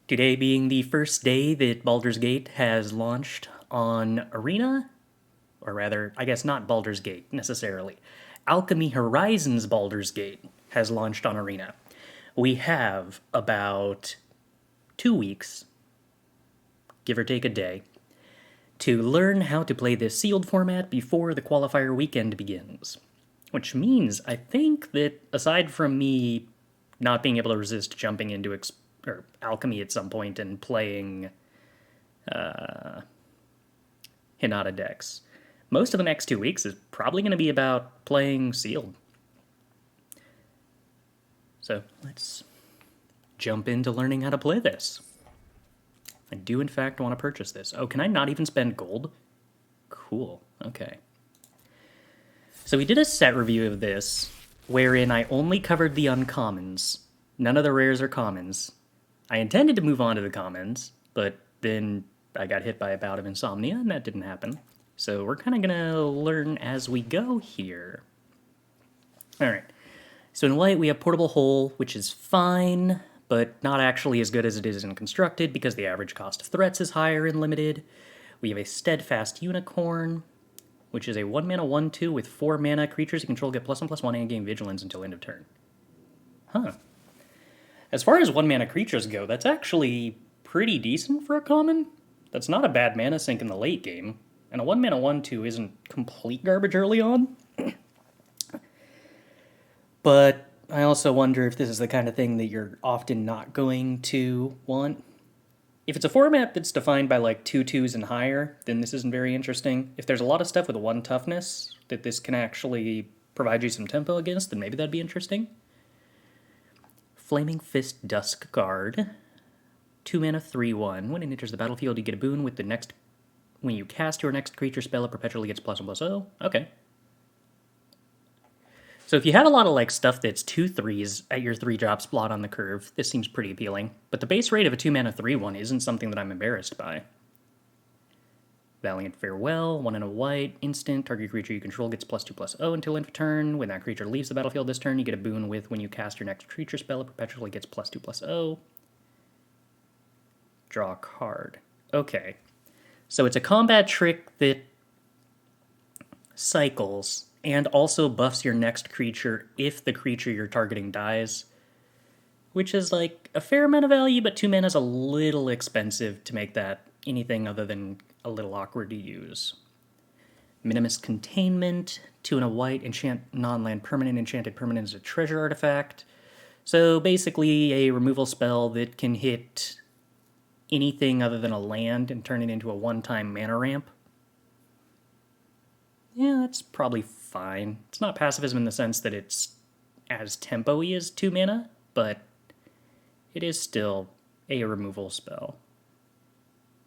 Today being the first day that Baldur's Gate has launched on Arena, or rather, I guess not Baldur's Gate necessarily. Alchemy Horizons Baldur's Gate has launched on Arena. We have about 2 weeks, give or take a day, to learn how to play this sealed format before the qualifier weekend begins. Which means I think that aside from me not being able to resist jumping into or alchemy at some point and playing Hinata decks, most of the next 2 weeks is probably going to be about playing sealed. So let's jump into learning how to play this. I do in fact want to purchase this. Oh, can I not even spend gold? Cool, okay. So we did a set review of this, wherein I only covered the uncommons. None of the rares or commons. I intended to move on to the commons, but then I got hit by a bout of insomnia, and that didn't happen. So we're kind of going to learn as we go here. Alright, so in white we have Portable Hole, which is fine, but not actually as good as it is in Constructed, because the average cost of threats is higher in Limited. We have a Steadfast Unicorn, which is a 1 mana 1/2 with 4 mana. Creatures you control get +1/+1 and gain Vigilance until end of turn. Huh. As far as 1 mana creatures go, that's actually pretty decent for a common. That's not a bad mana sink in the late game, and a 1 mana 1/2 isn't complete garbage early on. But I also wonder if this is the kind of thing that you're often not going to want. If it's a format that's defined by like 2/2s and higher, then this isn't very interesting. If there's a lot of stuff with 1 toughness that this can actually provide you some tempo against, then maybe that'd be interesting. Flaming Fist Dusk Guard. 2 mana 3/1. When it enters the battlefield, you get a boon with the next. When you cast your next creature spell, it perpetually gets +1/+0. Okay. So if you have a lot of like stuff that's 2/3s at your 3-drop slot on the curve, this seems pretty appealing. But the base rate of a 2 mana 3/1 isn't something that I'm embarrassed by. Valiant Farewell, 1 and a white, instant, target creature you control gets +2/+0 until end of turn. When that creature leaves the battlefield this turn, you get a boon with when you cast your next creature spell, it perpetually gets +2/+0. Draw a card. Okay. So it's a combat trick that cycles and also buffs your next creature if the creature you're targeting dies, which is like a fair amount of value, but 2 mana is a little expensive to make that anything other than a little awkward to use. Minimus Containment, 2 and a white, enchant non-land permanent, enchanted permanent is a treasure artifact. So basically a removal spell that can hit anything other than a land and turn it into a one-time mana ramp. Yeah, that's probably fine. It's not pacifism in the sense that it's as tempo-y as 2 mana, but it is still a removal spell.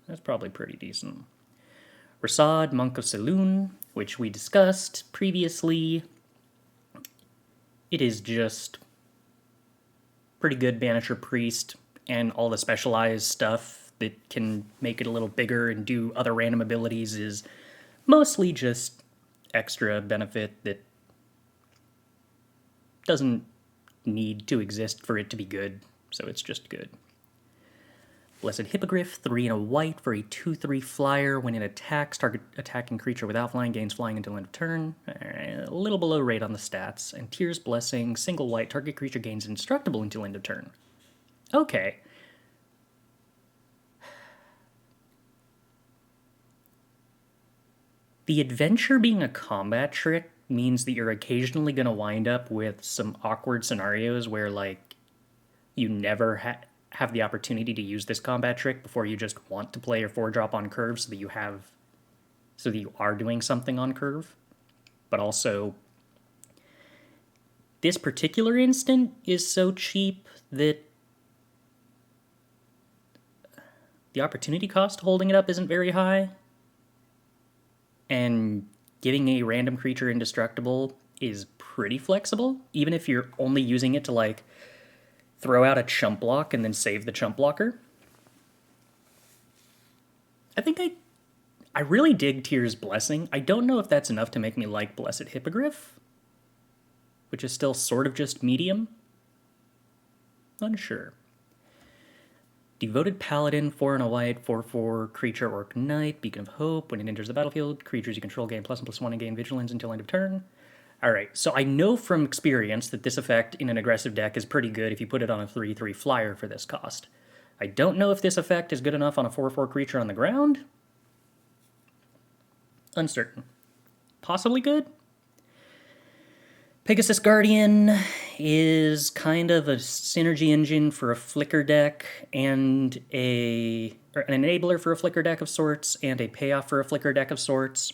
That's probably pretty decent. Rasad, Monk of Saloon, which we discussed previously. It is just pretty good Banisher Priest, and all the specialized stuff that can make it a little bigger and do other random abilities is mostly just extra benefit that doesn't need to exist for it to be good, so it's just good. Blessed Hippogriff, 3 and a white for a 2/3 flyer. When it attacks, target attacking creature without flying gains flying until end of turn. A little below rate on the stats. And Tyr's Blessing, single white, target creature gains indestructible until end of turn. Okay. The adventure being a combat trick means that you're occasionally going to wind up with some awkward scenarios where, like, you never have the opportunity to use this combat trick before you just want to play your 4-drop on curve so that you are doing something on curve. But also, this particular instant is so cheap that the opportunity cost holding it up isn't very high. And giving a random creature indestructible is pretty flexible, even if you're only using it to, like, throw out a chump block and then save the chump blocker. I think I really dig Tyr's Blessing. I don't know if that's enough to make me like Blessed Hippogriff, which is still sort of just medium. Unsure. Devoted Paladin, 4 and a white, 4/4 creature orc knight, Beacon of Hope. When it enters the battlefield, creatures you control gain +1/+1 and gain vigilance until end of turn. Alright, so I know from experience that this effect in an aggressive deck is pretty good if you put it on a 3/3 flyer for this cost. I don't know if this effect is good enough on a 4/4 creature on the ground. Uncertain. Possibly good? Pegasus Guardian is kind of a synergy engine for a flicker deck and an enabler for a flicker deck of sorts and a payoff for a flicker deck of sorts.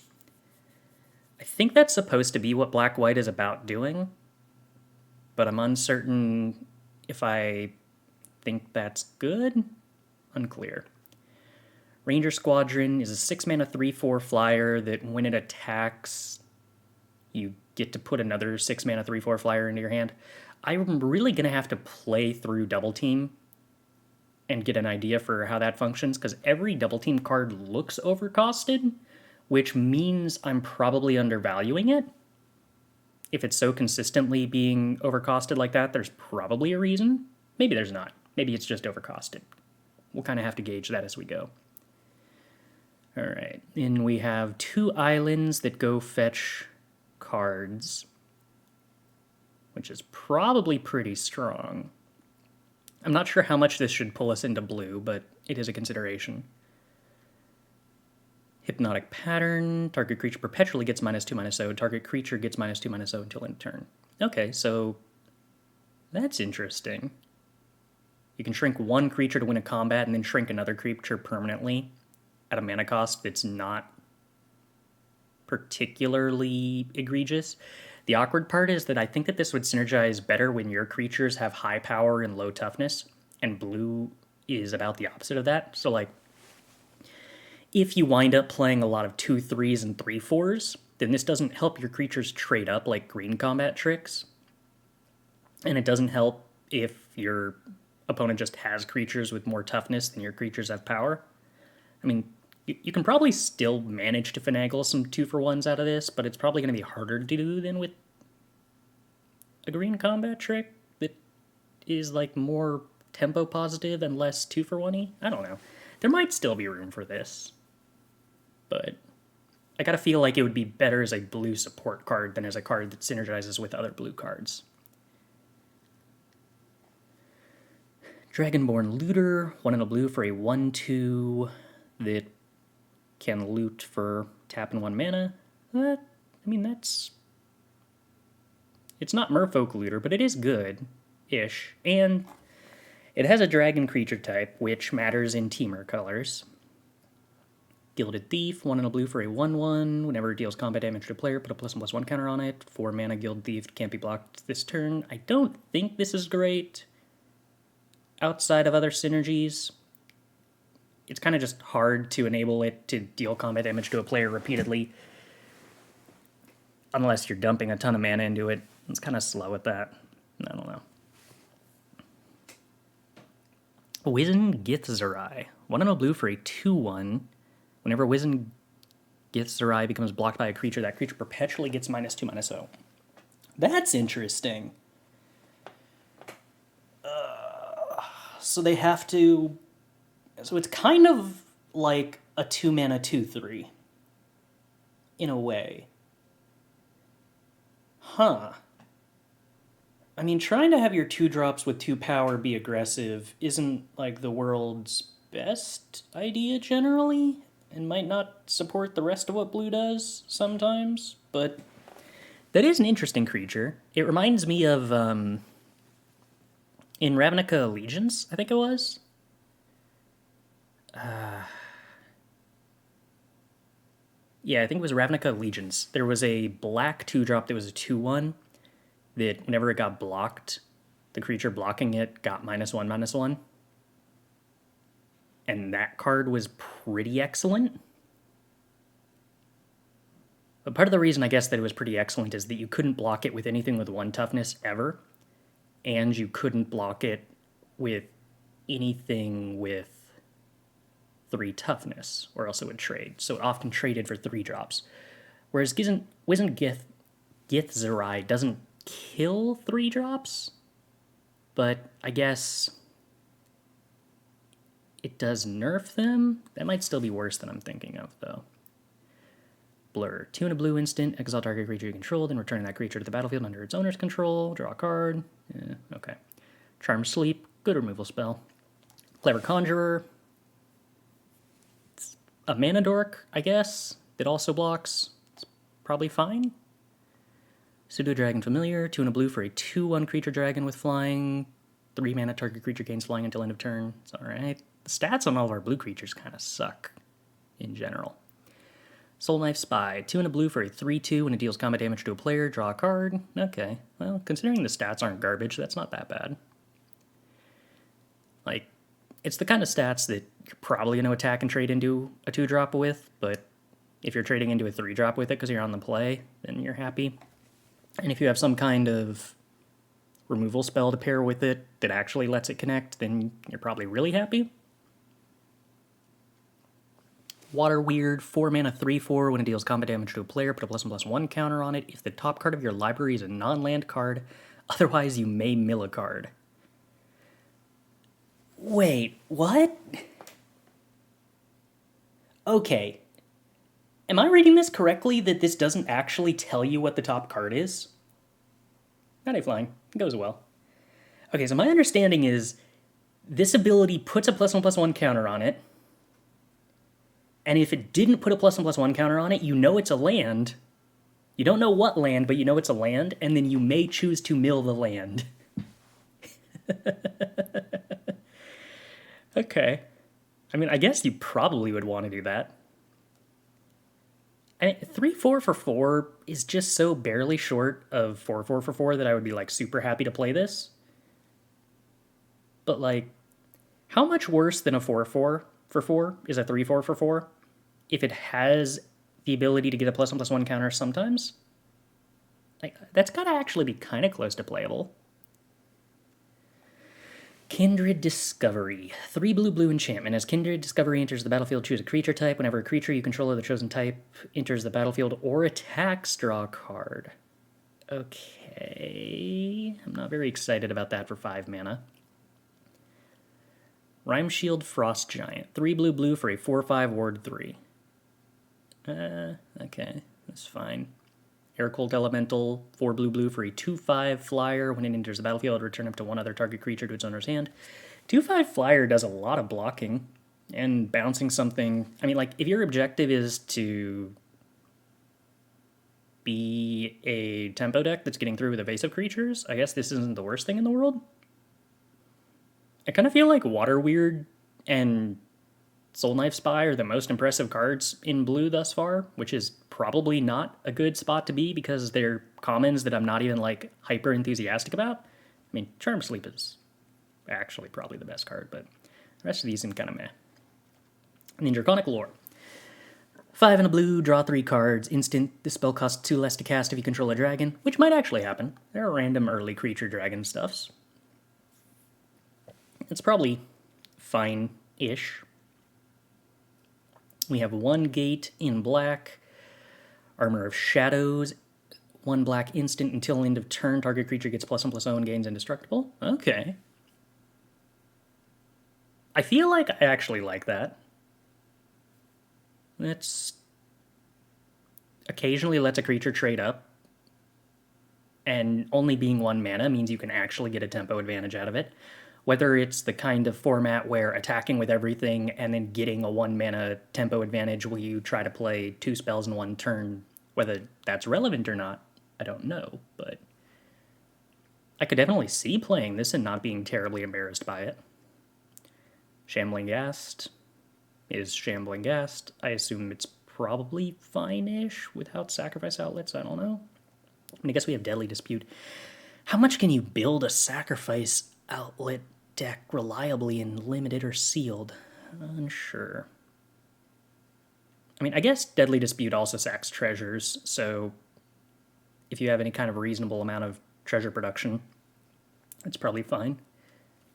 I think that's supposed to be what Black-White is about doing, but I'm uncertain if I think that's good. Unclear. Ranger Squadron is a 6-mana 3/4 flyer that when it attacks, you get to put another 6-mana 3/4 flyer into your hand. I'm really going to have to play through Double Team and get an idea for how that functions, because every Double Team card looks overcosted, which means I'm probably undervaluing it. If it's so consistently being overcosted like that, there's probably a reason. Maybe there's not. Maybe it's just overcosted. We'll kind of have to gauge that as we go. All right, then we have 2 islands that go fetch cards, which is probably pretty strong. I'm not sure how much this should pull us into blue, but it is a consideration. Hypnotic Pattern, target creature perpetually gets -2/-0, target creature gets -2/-0 until end of turn. Okay, so that's interesting. You can shrink one creature to win a combat and then shrink another creature permanently at a mana cost that's not particularly egregious. The awkward part is that I think that this would synergize better when your creatures have high power and low toughness, and blue is about the opposite of that. So, like, if you wind up playing a lot of 2/3s and 3/4s, then this doesn't help your creatures trade up like green combat tricks. And it doesn't help if your opponent just has creatures with more toughness than your creatures have power. I mean, you can probably still manage to finagle some 2-for-1s out of this, but it's probably going to be harder to do than with a green combat trick that is like more tempo positive and less 2-for-1-y. I don't know. There might still be room for this, but I gotta feel like it would be better as a blue support card than as a card that synergizes with other blue cards. Dragonborn Looter, 1 and a blue for a 1/2 that can loot for tap and 1 mana. That's... It's not Merfolk Looter, but it is good-ish. And it has a dragon creature type, which matters in Temur colors. Gilded Thief, 1 and a blue for a 1/1. Whenever it deals combat damage to a player, put a +1/+1 counter on it. 4 mana Gilded Thief can't be blocked this turn. I don't think this is great outside of other synergies. It's kind of just hard to enable it to deal combat damage to a player repeatedly unless you're dumping a ton of mana into it. It's kind of slow at that. I don't know. Wizened Githzerai, 1 and a blue for a 2/1. Whenever Wizened Githzerai becomes blocked by a creature, that creature perpetually gets -2/-0. That's interesting. So they have to... So it's kind of like a 2-mana 2/3. In a way. Huh. I mean, trying to have your 2-drops with 2 power be aggressive isn't, like, the world's best idea generally, and might not support the rest of what blue does sometimes, but that is an interesting creature. It reminds me of, in Ravnica Allegiance, I think it was? Yeah, I think it was Ravnica Allegiance. There was a black 2-drop that was a 2/1 that whenever it got blocked, the creature blocking it got -1/-1. And that card was pretty excellent. But part of the reason I guess that it was pretty excellent is that you couldn't block it with anything with 1 toughness ever, and you couldn't block it with anything with 3 toughness, or else it would trade. So it often traded for 3-drops. Whereas Wizened Githzerai doesn't kill 3-drops, but I guess It does nerf them. That might still be worse than I'm thinking of, though. Blur. 2 and a blue instant. Exile target creature you control, then return that creature to the battlefield under its owner's control. Draw a card. Okay. Charm Sleep. Good removal spell. Clever Conjurer. It's a mana dork, I guess. It also blocks. It's probably fine. Pseudo Dragon Familiar. 2 and a blue for a 2/1 creature dragon with flying. 3 mana target creature gains flying until end of turn. It's alright. The stats on all of our blue creatures kind of suck in general. Soul Knife Spy. 2 and a blue for a 3/2 when it deals combat damage to a player. Draw a card. Okay. Well, considering the stats aren't garbage, that's not that bad. Like, it's the kind of stats that you're probably going to attack and trade into a 2-drop with, but if you're trading into a 3-drop with it because you're on the play, then you're happy. And if you have some kind of removal spell to pair with it that actually lets it connect, then you're probably really happy. Water Weird, 4 mana 3/4. When it deals combat damage to a player, put a +1/+1 counter on it. If the top card of your library is a non-land card, otherwise you may mill a card. Wait, what? Okay. Am I reading this correctly that this doesn't actually tell you what the top card is? Not a flying. It goes well. Okay, so my understanding is this ability puts a +1/+1 counter on it, and if it didn't put a +1/+1 counter on it, you know it's a land. You don't know what land, but you know it's a land, and then you may choose to mill the land. Okay. I mean, I guess you probably would want to do that. I mean, 3/4 for 4 is just so barely short of 4/4 for 4 that I would be, like, super happy to play this. But, like, how much worse than a 4/4 for 4 is a 3/4 for 4 if it has the ability to get a +1/+1 counter sometimes? Like, that's gotta actually be kind of close to playable. Kindred Discovery. 3 blue enchantment. As Kindred Discovery enters the battlefield, choose a creature type. Whenever a creature you control of the chosen type enters the battlefield or attacks, draw a card. Okay. I'm not very excited about that for 5 mana. Rhyme Shield Frost Giant. 3 blue for a 4/5 ward 3. Okay. That's fine. Air Cold Elemental, 4 blue for a 2/5 flyer. When it enters the battlefield, return up to one other target creature to its owner's hand. 2/5 flyer does a lot of blocking and bouncing something. I mean, like, if your objective is to be a tempo deck that's getting through with evasive creatures, I guess this isn't the worst thing in the world. I kind of feel like Water Weird and Soul Knife Spy are the most impressive cards in blue thus far, which is probably not a good spot to be because they're commons that I'm not even, like, hyper enthusiastic about. I mean, Charm Sleep is actually probably the best card, but the rest of these seem kind of meh. And then Draconic Lore. 5 and a blue, draw 3 cards, instant. This spell costs 2 less to cast if you control a dragon, which might actually happen. There are random early creature dragon stuffs. It's probably fine-ish. We have 1 gate in black. Armor of Shadows. 1 black instant until end of turn. Target creature gets +1/+0 and gains indestructible. Okay. I feel like I actually like that. It's occasionally lets a creature trade up. And only being 1 mana means you can actually get a tempo advantage out of it. Whether it's the kind of format where attacking with everything and then getting a 1 mana tempo advantage while you try to play 2 spells in 1 turn, whether that's relevant or not, I don't know, but I could definitely see playing this and not being terribly embarrassed by it. Shambling Ghast is Shambling Ghast. I assume it's probably fine-ish without sacrifice outlets, I don't know. I guess we have Deadly Dispute. How much can you build a sacrifice outlet deck reliably in limited or sealed? Unsure. I mean, I guess Deadly Dispute also sacks treasures, so if you have any kind of reasonable amount of treasure production, it's probably fine.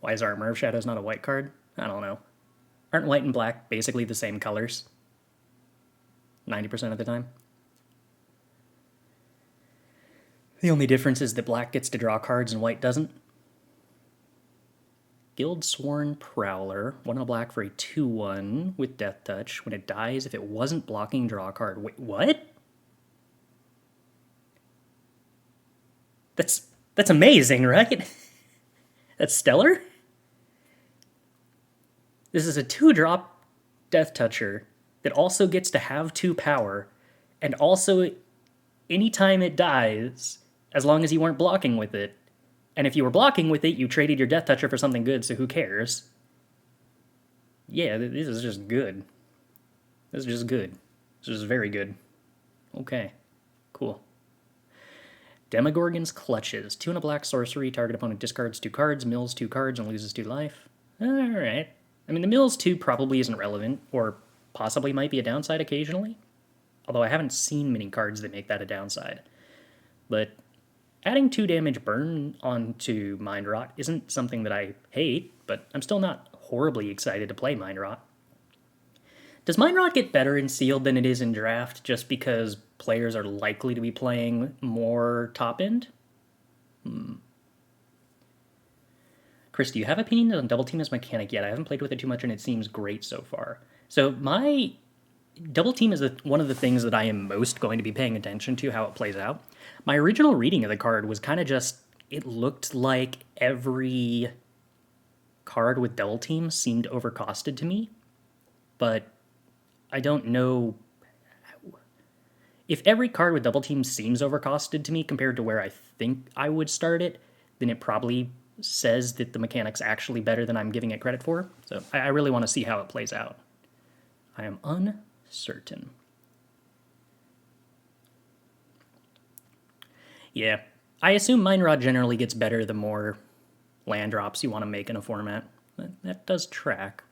Why is Armor of Shadows not a white card? I don't know. Aren't white and black basically the same colors? 90% of the time? The only difference is that black gets to draw cards and white doesn't. Guild-Sworn Prowler, 1 and a black for a 2/1 with Death Touch. When it dies, if it wasn't blocking, draw a card. Wait, what? That's amazing, right? That's stellar? This is a 2-drop Death Toucher that also gets to have 2 power, and also, anytime it dies, as long as you weren't blocking with it, and if you were blocking with it, you traded your Death Toucher for something good, so who cares? Yeah, this is just good. This is just good. This is very good. Okay, cool. Demogorgon's Clutches. 2 and a black sorcery. Target opponent discards 2 cards, mills 2 cards, and loses 2 life. Alright. I mean, the mills 2 probably isn't relevant, or possibly might be a downside occasionally. Although I haven't seen many cards that make that a downside. But adding 2 damage burn onto Mind Rot isn't something that I hate, but I'm still not horribly excited to play Mind Rot. Does Mind Rot get better in Sealed than it is in Draft just because players are likely to be playing more top end? Chris, do you have opinions on Double Team as mechanic yet? I haven't played with it too much and it seems great so far. So my Double Team is one of the things that I am most going to be paying attention to, how it plays out. My original reading of the card was kind of just, it looked like every card with Double Team seemed overcosted to me, but I don't know. If every card with Double Team seems overcosted to me compared to where I think I would start it, then it probably says that the mechanic's actually better than I'm giving it credit for. So I really want to see how it plays out. I am uncertain. Yeah, I assume Mind Rod generally gets better the more land drops you want to make in a format. That does track.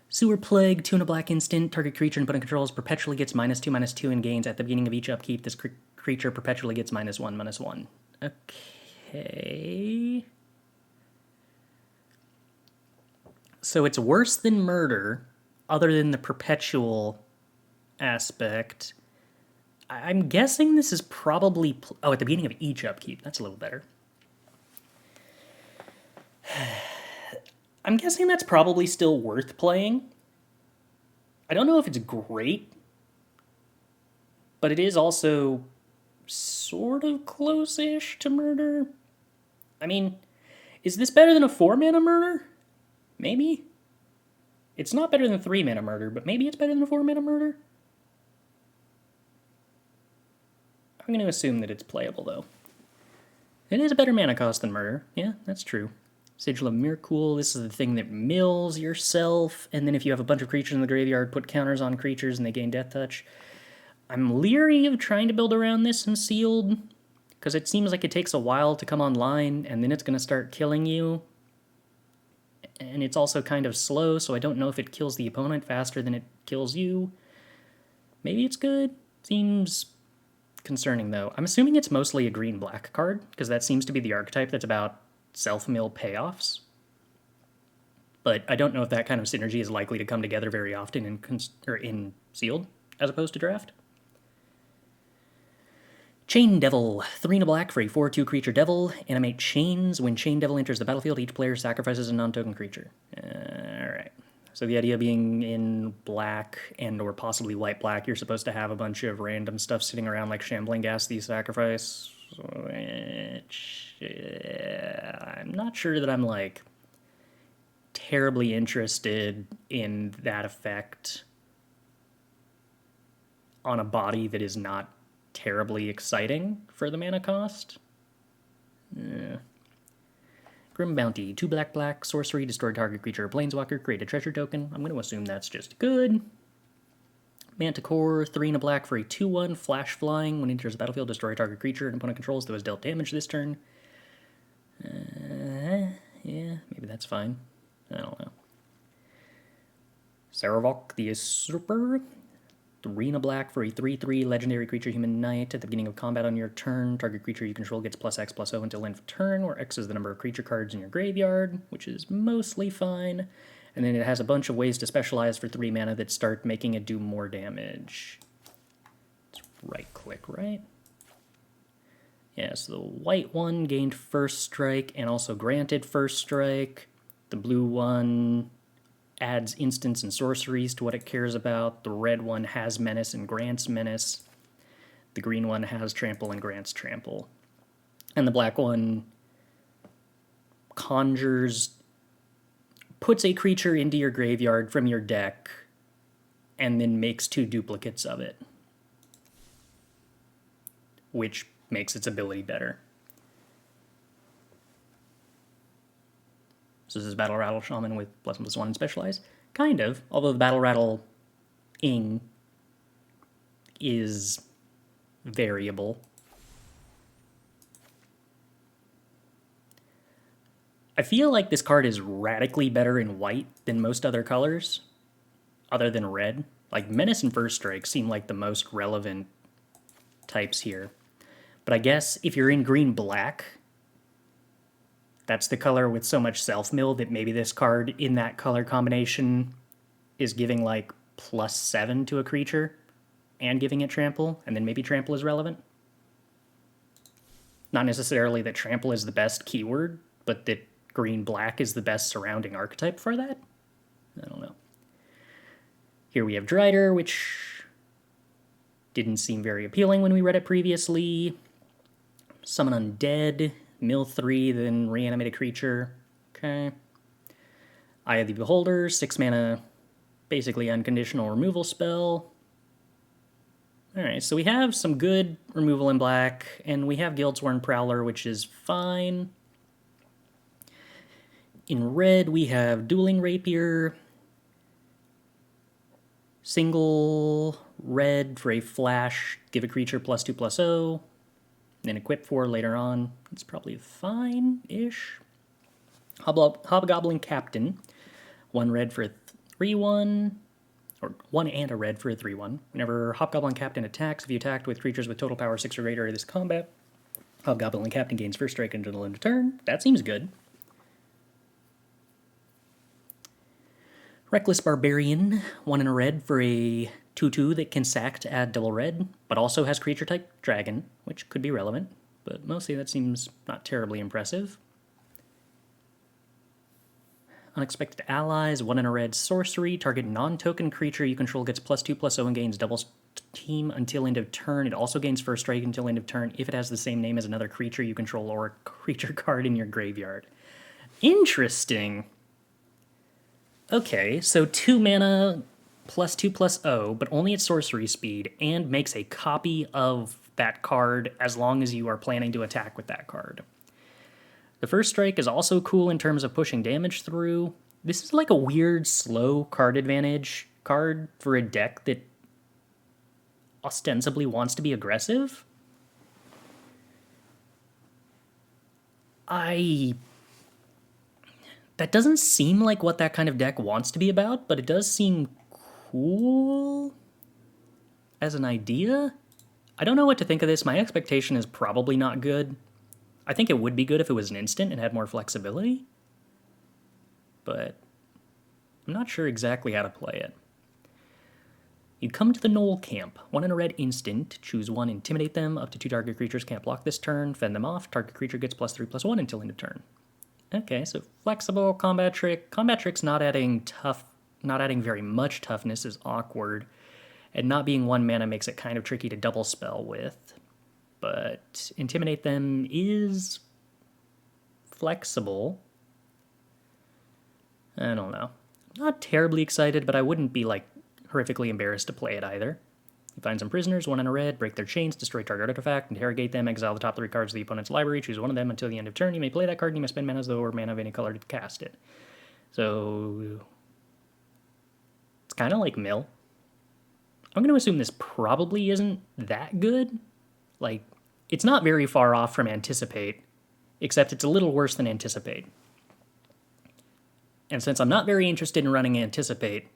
Sewer Plague, 2 and a black instant. Target creature and opponent controls perpetually gets -2/-2 and gains. At the beginning of each upkeep, this creature perpetually gets -1/-1. Okay. So it's worse than Murder, other than the perpetual aspect. I'm guessing this is probably... Oh, at the beginning of each upkeep. That's a little better. I'm guessing that's probably still worth playing. I don't know if it's great, but it is also sort of close-ish to Murder. I mean, is this better than a 4-mana Murder? Maybe? It's not better than 3-mana Murder, but maybe it's better than a 4-mana Murder? I'm going to assume that it's playable, though. It is a better mana cost than Murder. Yeah, that's true. Sigil of Mirkul, this is the thing that mills yourself, and then if you have a bunch of creatures in the graveyard, put counters on creatures and they gain Death Touch. I'm leery of trying to build around this in Sealed, because it seems like it takes a while to come online, and then it's going to start killing you. And it's also kind of slow, so I don't know if it kills the opponent faster than it kills you. Maybe it's good. Seems concerning, though. I'm assuming it's mostly a green-black card, because that seems to be the archetype that's about self-mill payoffs. But I don't know if that kind of synergy is likely to come together very often in Sealed, as opposed to Draft. Chain Devil, 3 and a black for a 4/2 creature devil. Animate chains. When Chain Devil enters the battlefield, each player sacrifices a non-token creature. Alright. So the idea being in black and or possibly white-black, you're supposed to have a bunch of random stuff sitting around like Shambling Ghast that you sacrifice, which I'm not sure that I'm like terribly interested in that effect on a body that is not terribly exciting for the mana cost. Grim Bounty, 2 black, sorcery, destroy target creature or planeswalker, create a treasure token. I'm going to assume that's just good. Manticore, 3 and a black for a 2/1, flash flying. When it enters the battlefield, destroy target creature and opponent controls that has dealt damage this turn. Yeah, maybe that's fine. I don't know. Saravok the Usurper, 3 and a black for a 3/3 legendary creature human knight. At the beginning of combat on your turn, target creature you control gets +X/+0 until end of turn, where X is the number of creature cards in your graveyard, which is mostly fine. And then it has a bunch of ways to specialize for 3 mana that start making it do more damage. Let's right-click, right? Yeah, so the white one gained first strike and also granted first strike. The blue one adds instants and sorceries to what it cares about. The red one has menace and grants menace. The green one has trample and grants trample. And the black one puts a creature into your graveyard from your deck, and then makes 2 duplicates of it, which makes its ability better. So this is Battle Rattle Shaman with +1/+1 and Specialize? Kind of, although the Battle Rattle ing is variable. I feel like this card is radically better in white than most other colors, other than red. Like, Menace and First Strike seem like the most relevant types here. But I guess if you're in green-black, that's the color with so much self-mill that maybe this card in that color combination is giving like +7 to a creature and giving it trample, and then maybe trample is relevant. Not necessarily that trample is the best keyword, but that green-black is the best surrounding archetype for that? I don't know. Here we have Drider, which didn't seem very appealing when we read it previously. Summon Undead, mill 3, then reanimate a creature. Okay. Eye of the Beholder, 6 mana, basically unconditional removal spell. Alright, so we have some good removal in black, and we have Guildsworn Prowler, which is fine. In red, we have Dueling Rapier. Single red for a flash, give a creature +2/+0, then equip 4 later on. It's probably fine-ish. Hobgoblin Captain, 1 red for a 3/1, or 1 and a red for a 3/1. Whenever Hobgoblin Captain attacks, if you attacked with creatures with total power 6 or greater this combat, Hobgoblin Captain gains first strike until the end of turn. That seems good. Reckless Barbarian, 1 and a red for a 2/2 that can sack to add double red, but also has creature type dragon, which could be relevant, but mostly that seems not terribly impressive. Unexpected Allies, 1 and a red sorcery, target non-token creature you control gets +2/+0 and gains double team until end of turn. It also gains first strike until end of turn if it has the same name as another creature you control or a creature card in your graveyard. Interesting. Okay, so 2 mana +2/+0, but only at sorcery speed, and makes a copy of that card as long as you are planning to attack with that card. The first strike is also cool in terms of pushing damage through. This is like a weird, slow card advantage card for a deck that ostensibly wants to be aggressive. That doesn't seem like what that kind of deck wants to be about, but it does seem cool as an idea. I don't know what to think of this. My expectation is probably not good. I think it would be good if it was an instant and had more flexibility, but I'm not sure exactly how to play it. You come to the Knoll Camp. 1 and a red instant. Choose 1, intimidate them. Up to 2 target creatures can't block this turn. Fend them off. Target creature gets +3/+1 until end of turn. Okay, so flexible combat trick. Combat trick's not adding very much toughness is awkward, and not being 1 mana makes it kind of tricky to double spell with. But intimidate them is flexible. I don't know. Not terribly excited, but I wouldn't be like horrifically embarrassed to play it either. You find some prisoners, 1 and a red, break their chains, destroy target artifact, interrogate them, exile the top 3 cards of the opponent's library, choose 1 of them until the end of turn. You may play that card and you may spend mana as though or mana of any color to cast it. So it's kind of like mill. I'm going to assume this probably isn't that good. Like, it's not very far off from Anticipate, except it's a little worse than Anticipate. And since I'm not very interested in running Anticipate,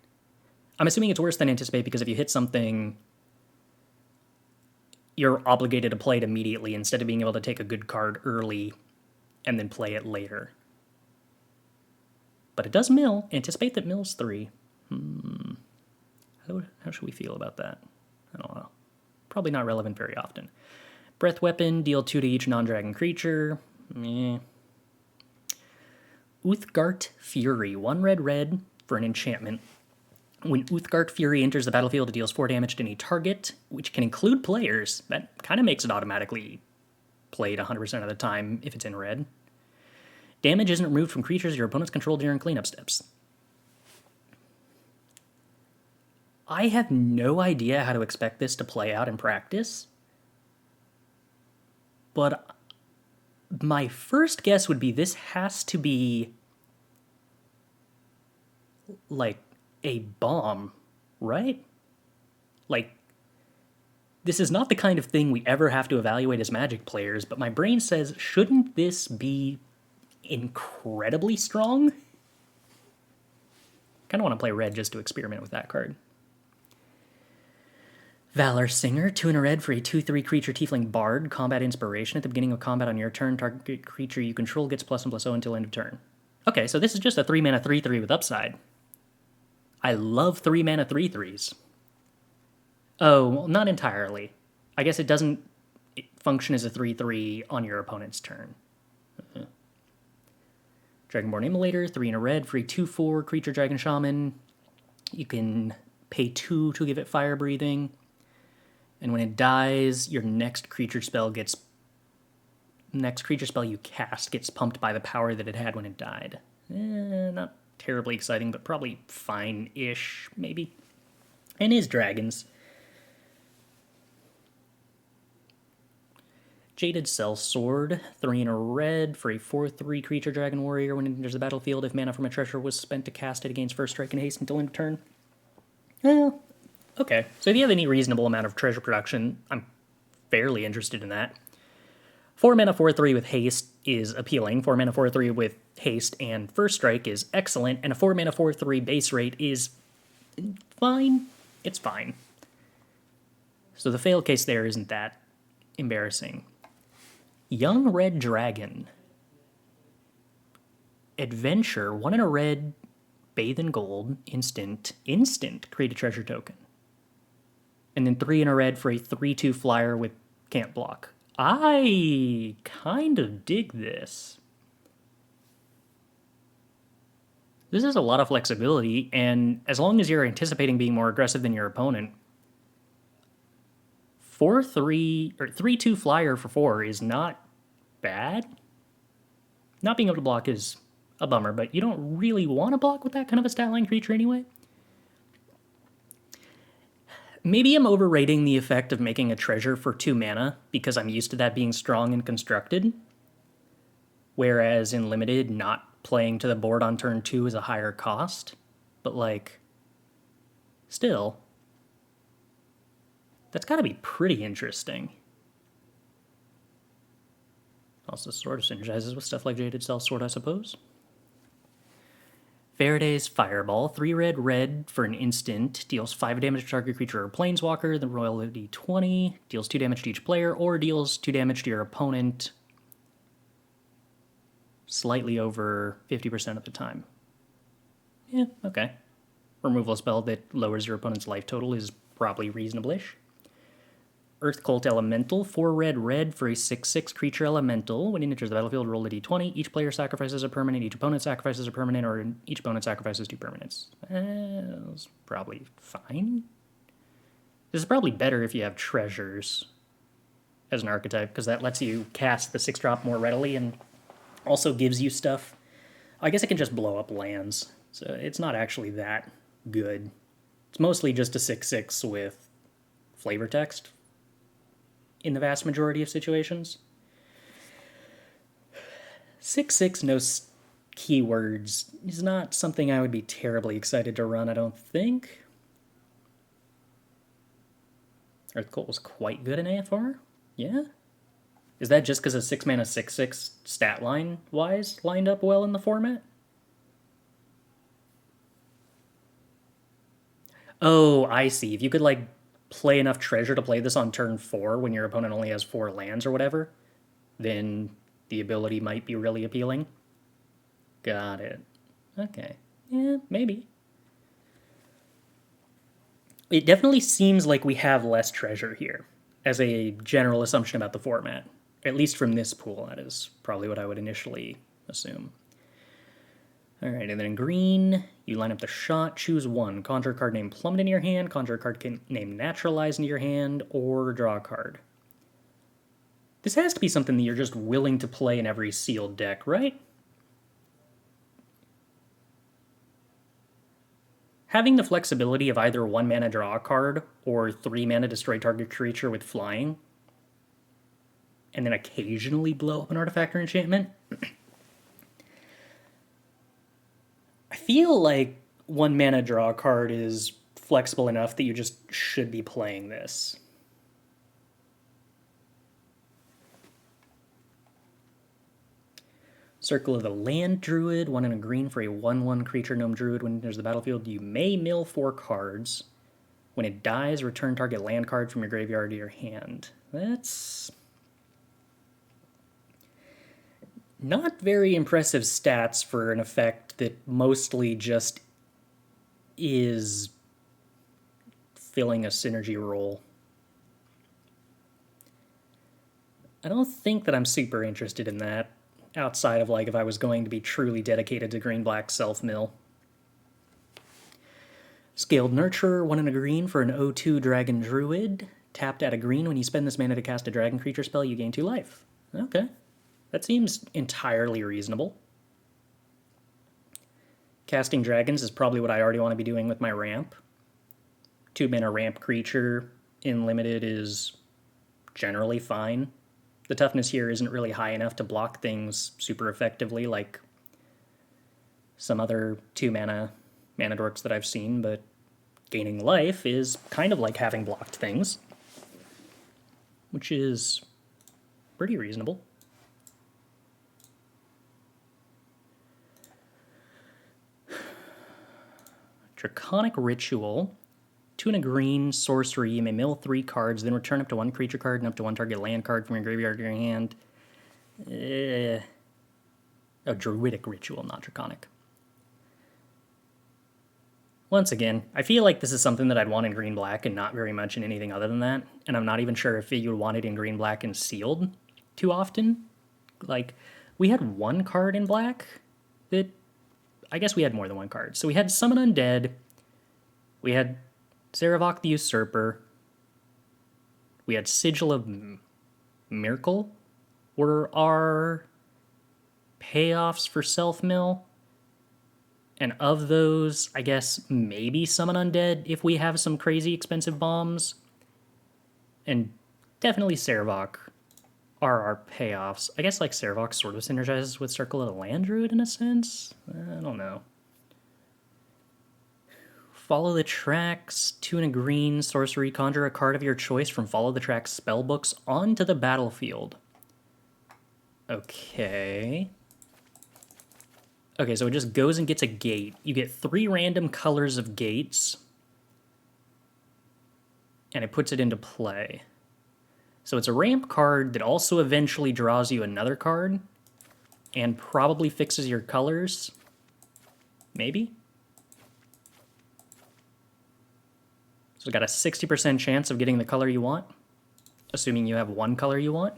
I'm assuming it's worse than Anticipate because if you hit something, you're obligated to play it immediately instead of being able to take a good card early and then play it later. But it does mill. Anticipate that mills 3. How should we feel about that? I don't know. Probably not relevant very often. Breath Weapon, deal 2 to each non-dragon creature. Uthgart Fury. 1 red red for an enchantment. When Uthgart Fury enters the battlefield, it deals 4 damage to any target, which can include players. That kind of makes it automatically played 100% of the time if it's in red. Damage isn't removed from creatures your opponents control during cleanup steps. I have no idea how to expect this to play out in practice, but my first guess would be this has to be like a bomb, right? Like, this is not the kind of thing we ever have to evaluate as Magic players, but my brain says, shouldn't this be incredibly strong? Kind of want to play red just to experiment with that card. Valor Singer, 2 in a red for a 2/3 creature tiefling bard, combat inspiration. At the beginning of combat on your turn, target creature you control gets +1/+0 until end of turn. Okay, so this is just a 3 mana 3/3 with upside. I love 3 mana 3/3s. Oh, well, not entirely. I guess it doesn't function as a 3/3 on your opponent's turn. Dragonborn Immolator, 3 in a red for a 2/4 creature dragon shaman. You can pay 2 to give it fire breathing. And when it dies, your next creature spell you cast gets pumped by the power that it had when it died. Not terribly exciting, but probably fine-ish, maybe. And is dragons. Jaded Sellsword, 3 in a red for a 4/3 creature dragon warrior. When it enters the battlefield, if mana from a treasure was spent to cast it, against first strike and haste until end of turn. Well, okay, so if you have any reasonable amount of treasure production, I'm fairly interested in that. 4 mana 4/3 with haste is appealing. 4 mana 4/3 with haste and first strike is excellent, and a 4 mana 4/3 base rate is fine. It's fine. So the fail case there isn't that embarrassing. Young Red Dragon. Adventure, 1 in a red, bathe in gold, instant, create a treasure token. And then 3 in a red for a 3/2 flyer with can't block. I kind of dig this. This is a lot of flexibility, and as long as you're anticipating being more aggressive than your opponent, 4/3 or 3/2 flyer for 4 is not bad. Not being able to block is a bummer, but you don't really want to block with that kind of a stat line creature anyway. Maybe I'm overrating the effect of making a treasure for 2 mana because I'm used to that being strong and constructed. Whereas in Limited, not playing to the board on turn 2 is a higher cost. But like, still, that's got to be pretty interesting. Also sort of synergizes with stuff like Jaded Sellsword, I suppose. Faraday's Fireball, 3 red red for an instant, deals 5 damage to target creature or planeswalker, the royalty 20, deals 2 damage to each player, or deals 2 damage to your opponent slightly over 50% of the time. Yeah, okay. Removal spell that lowers your opponent's life total is probably reasonable-ish. Earth Cult Elemental, 4 red red for a 6/6 creature elemental. When it enters the battlefield, roll a d20. Each player sacrifices a permanent, each opponent sacrifices a permanent, or each opponent sacrifices 2 permanents. That's probably fine. This is probably better if you have treasures as an archetype, because that lets you cast the 6-drop more readily and also gives you stuff. I guess it can just blow up lands, so it's not actually that good. It's mostly just a 6/6 with flavor text in the vast majority of situations. 6/6 no keywords is not something I would be terribly excited to run, I don't think. Earth Cult was quite good in AFR? Yeah? Is that just because a 6 mana 6/6 stat line wise lined up well in the format? Oh, I see. If you could like play enough treasure to play this on turn 4 when your opponent only has 4 lands or whatever, then the ability might be really appealing. Got it. Okay. Yeah, maybe. It definitely seems like we have less treasure here, as a general assumption about the format. At least from this pool, that is probably what I would initially assume. Alright, and then in green, you line up the shot, choose one. Conjure a card named Plummet into your hand, conjure a card named Naturalize into your hand, or draw a card. This has to be something that you're just willing to play in every sealed deck, right? Having the flexibility of either 1 mana draw a card, or 3 mana destroy target creature with flying, and then occasionally blow up an artifact or enchantment. I feel like 1 mana draw card is flexible enough that you just should be playing this. Circle of the Land Druid, 1 and a green for a 1/1 creature gnome druid. When it enters the battlefield, you may mill 4 cards. When it dies, return target land card from your graveyard to your hand. That's not very impressive stats for an effect that mostly just is filling a synergy role. I don't think that I'm super interested in that, outside of like if I was going to be truly dedicated to green-black self-mill. Scaled Nurturer, 1 and a green for an 0/2 Dragon Druid. Tapped at a green. When you spend this mana to cast a dragon creature spell, you gain 2 life. Okay. That seems entirely reasonable. Casting dragons is probably what I already want to be doing with my ramp. 2 mana ramp creature in limited is generally fine. The toughness here isn't really high enough to block things super effectively like some other 2 mana dorks that I've seen, but gaining life is kind of like having blocked things, which is pretty reasonable. Draconic Ritual, 2 and a green sorcery. You may mill 3 cards, then return up to 1 creature card and up to 1 target land card from your graveyard to your hand. Oh, Druidic Ritual, not Draconic. Once again, I feel like this is something that I'd want in green-black and not very much in anything other than that, and I'm not even sure if you would want it in green-black and sealed too often. Like, we had 1 card in black that... I guess we had more than 1 card. So we had Summon Undead, we had Sarevok the Usurper, we had Sigil of Miracle were our payoffs for self-mill. And of those, I guess maybe Summon Undead if we have some crazy expensive bombs. And definitely Sarevok are our payoffs. I guess like Sarevok sort of synergizes with Circle of the Land Druid in a sense. I don't know. Follow the Tracks, 2 and a green, sorcery, conjure a card of your choice from Follow the Tracks spellbooks onto the battlefield. Okay. Okay, so it just goes and gets a gate. You get 3 random colors of gates, and it puts it into play. So it's a ramp card that also eventually draws you another card, and probably fixes your colors. Maybe? So it's got a 60% chance of getting the color you want, assuming you have 1 color you want.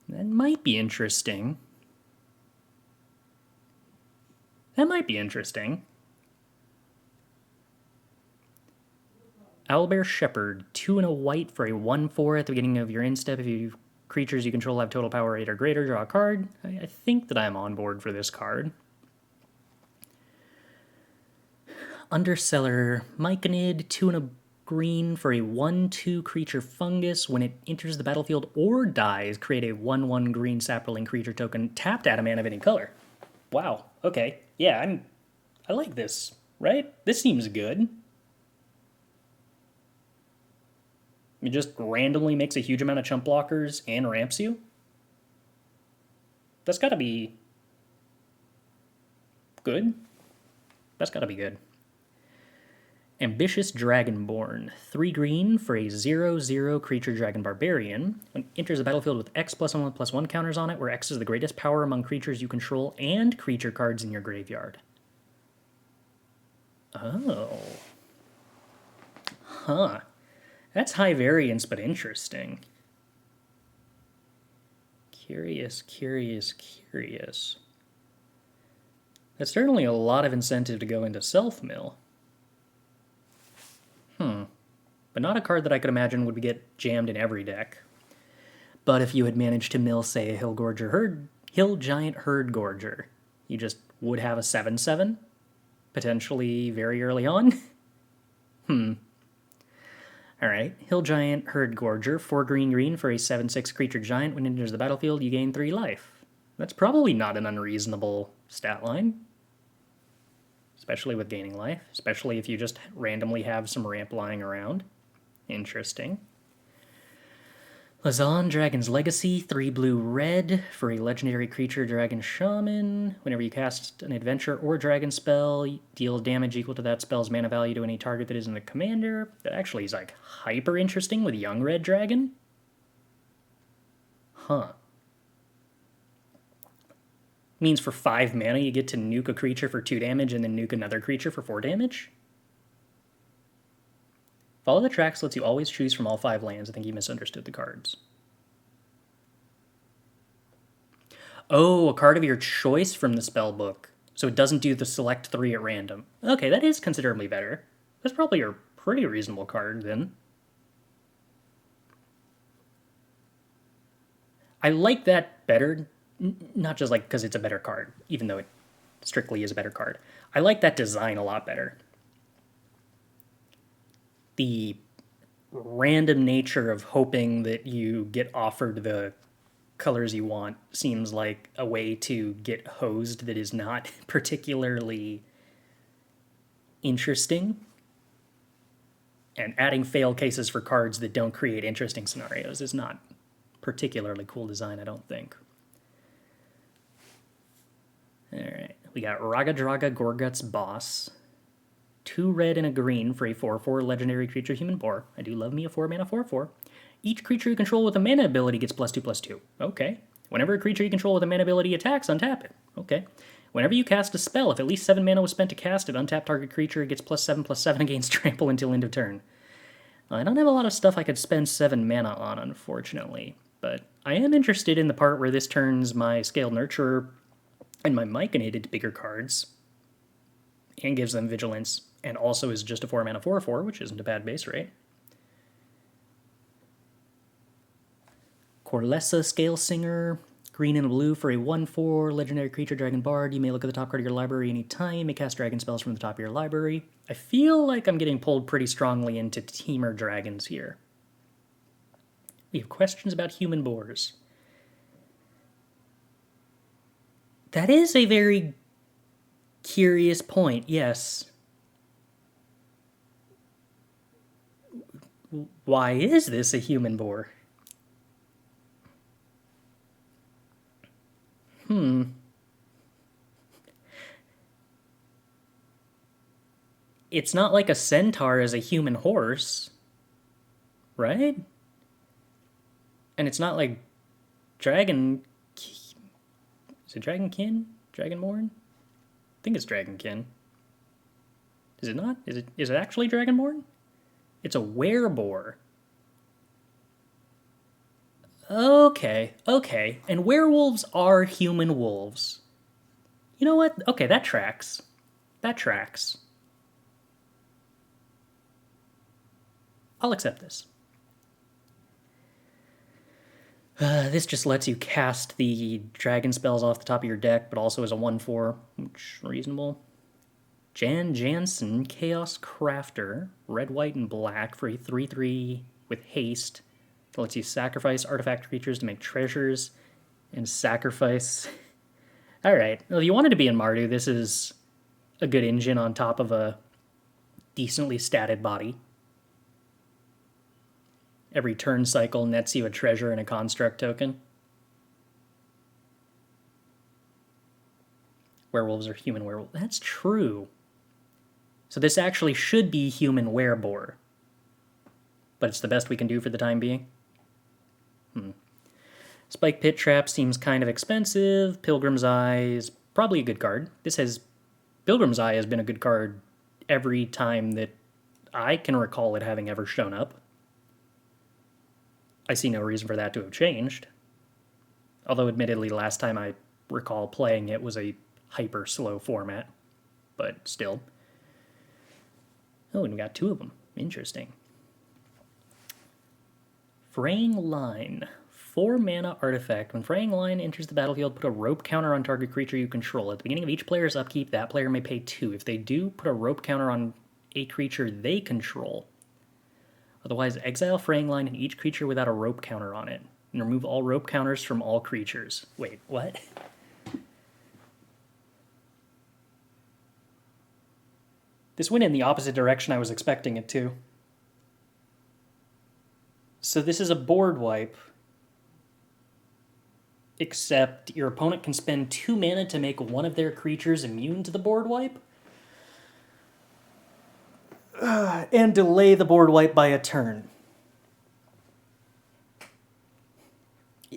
That might be interesting. That might be interesting. Owlbear Shepherd, 2 and a white for a 1/4 at the beginning of your end step. If you creatures you control have total power 8 or greater, draw a card. I think that I'm on board for this card. Underseller Myconid, 2 and a green for a 1/2 creature fungus. When it enters the battlefield or dies, create a 1/1 green sapling creature token tapped at a mana of any color. Wow, okay. Yeah, I like this, right? This seems good. It just randomly makes a huge amount of chump blockers and ramps you. That's gotta be good. That's gotta be good. Ambitious Dragonborn, 3 green for a 0/0 creature dragon barbarian. When it enters the battlefield with X +1/+1 counters on it, where X is the greatest power among creatures you control and creature cards in your graveyard. Oh. Huh. That's high variance, but interesting. Curious, curious, curious. That's certainly a lot of incentive to go into self-mill. But not a card that I could imagine would get jammed in every deck. But if you had managed to mill, say, a Hill Giant Herd Gorger, you just would have a 7/7, potentially very early on. Alright, Hill Giant Herd Gorger, 4 green for a 7/6 creature giant. When it enters the battlefield, you gain 3 life. That's probably not an unreasonable stat line. Especially with gaining life. Especially if you just randomly have some ramp lying around. Interesting. Lazan, Dragon's Legacy, 3 blue-red for a legendary creature, Dragon Shaman. Whenever you cast an adventure or dragon spell, deal damage equal to that spell's mana value to any target that isn't a commander. That actually is like hyper interesting with Young Red Dragon. Huh. Means for 5 mana you get to nuke a creature for 2 damage and then nuke another creature for 4 damage? Follow the Tracks lets you always choose from all 5 lands. I think you misunderstood the cards. Oh, a card of your choice from the spell book. So it doesn't do the select 3 at random. Okay, that is considerably better. That's probably a pretty reasonable card, then. I like that better, not just like because it's a better card, even though it strictly is a better card. I like that design a lot better. The random nature of hoping that you get offered the colors you want seems like a way to get hosed that is not particularly interesting. And adding fail cases for cards that don't create interesting scenarios is not particularly cool design, I don't think. Alright, we got Ragadraga Gorgut's Boss. 2 red and a green for a 4/4 legendary creature human boar. I do love me a 4-mana 4/4. Each creature you control with a mana ability gets +2/+2. Okay. Whenever a creature you control with a mana ability attacks, untap it. Okay. Whenever you cast a spell, if at least 7 mana was spent to cast it, untap target creature gets +7/+7 against trample until end of turn. I don't have a lot of stuff I could spend 7 mana on, unfortunately. But I am interested in the part where this turns my Scaled Nurturer and my Myconid into bigger cards. And gives them Vigilance. And also is just a 4-mana 4/4, which isn't a bad base rate. Corlessa Scale Singer, green and blue for a 1/4 legendary creature Dragon Bard. You may look at the top card of your library anytime. You may cast dragon spells from the top of your library. I feel like I'm getting pulled pretty strongly into Temur dragons here. We have questions about human boars. That is a very curious point, yes. Why is this a human boar? It's not like a centaur is a human horse, right? And it's not like dragon... Is it Dragonkin? Dragonborn? I think it's Dragonkin. Is it not? Is it actually Dragonborn? It's a wereboar. Okay. And werewolves are human wolves. You know what? Okay, that tracks. I'll accept this. This just lets you cast the dragon spells off the top of your deck, but also as a 1/4, which is reasonable. Jan Jansen, Chaos Crafter, red, white, and black for a 3/3 with haste. That lets you sacrifice artifact creatures to make treasures and sacrifice. Alright, well, if you wanted to be in Mardu, this is a good engine on top of a decently statted body. Every turn cycle nets you a treasure and a construct token. Werewolves are human werewolves. That's true. So this actually should be human wereboar. But it's the best we can do for the time being. Spike Pit Trap seems kind of expensive. Pilgrim's Eye is probably a good card. Pilgrim's Eye has been a good card every time that I can recall it having ever shown up. I see no reason for that to have changed. Although, admittedly, last time I recall playing it was a hyper slow format. But still. Oh, and we got 2 of them. Interesting. Fraying Line. 4 mana artifact. When Fraying Line enters the battlefield, put a rope counter on target creature you control. At the beginning of each player's upkeep, that player may pay 2. If they do, put a rope counter on a creature they control. Otherwise, exile Fraying Line and each creature without a rope counter on it. And remove all rope counters from all creatures. Wait, what? This went in the opposite direction I was expecting it to. So this is a board wipe. Except your opponent can spend 2 mana to make one of their creatures immune to the board wipe. And delay the board wipe by a turn.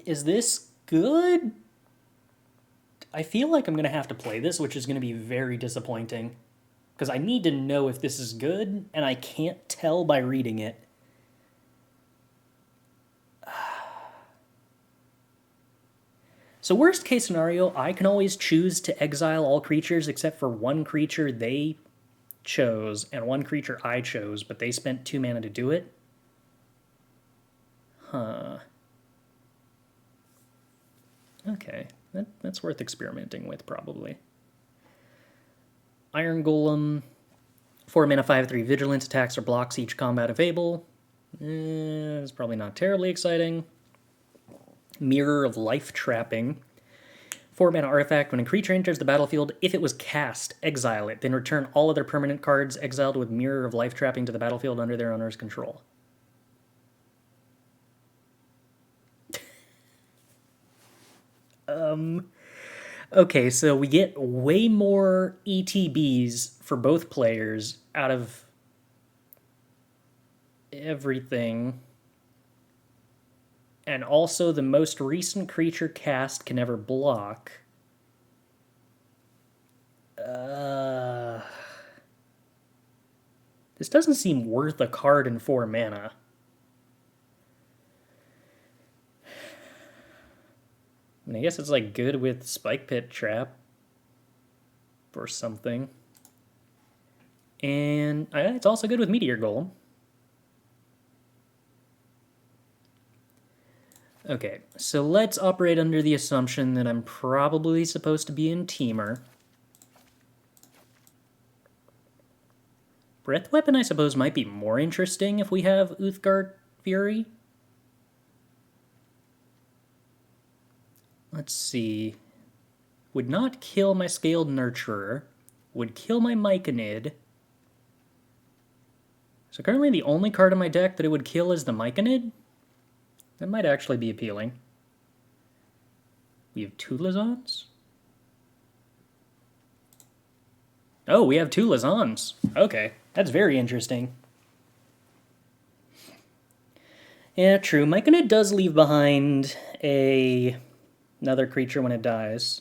Is this good? I feel like I'm going to have to play this, which is going to be very disappointing. Because I need to know if this is good, and I can't tell by reading it. So worst case scenario, I can always choose to exile all creatures except for one creature they chose and one creature I chose, but they spent 2 mana to do it? Huh. Okay, that's worth experimenting with, probably. Iron Golem, 4 mana, 5/3 Vigilance, attacks or blocks each combat of Able. It's probably not terribly exciting. Mirror of Life Trapping. 4 mana artifact. When a creature enters the battlefield, if it was cast, exile it. Then return all other permanent cards exiled with Mirror of Life Trapping to the battlefield under their owner's control. Okay, so we get way more ETBs for both players out of everything. And also the most recent creature cast can never block. This doesn't seem worth a card in 4 mana. I mean, I guess it's like good with Spike Pit Trap or something. And it's also good with Meteor Golem. Okay, so let's operate under the assumption that I'm probably supposed to be in Temur. Breath Weapon, I suppose, might be more interesting if we have Uthgardt Fury. Let's see. Would not kill my Scaled Nurturer. Would kill my Myconid. So currently the only card in my deck that it would kill is the Myconid. That might actually be appealing. We have 2 Lizons? Oh, we have 2 Lizons. Okay, that's very interesting. Yeah, true. Myconid does leave behind another creature when it dies.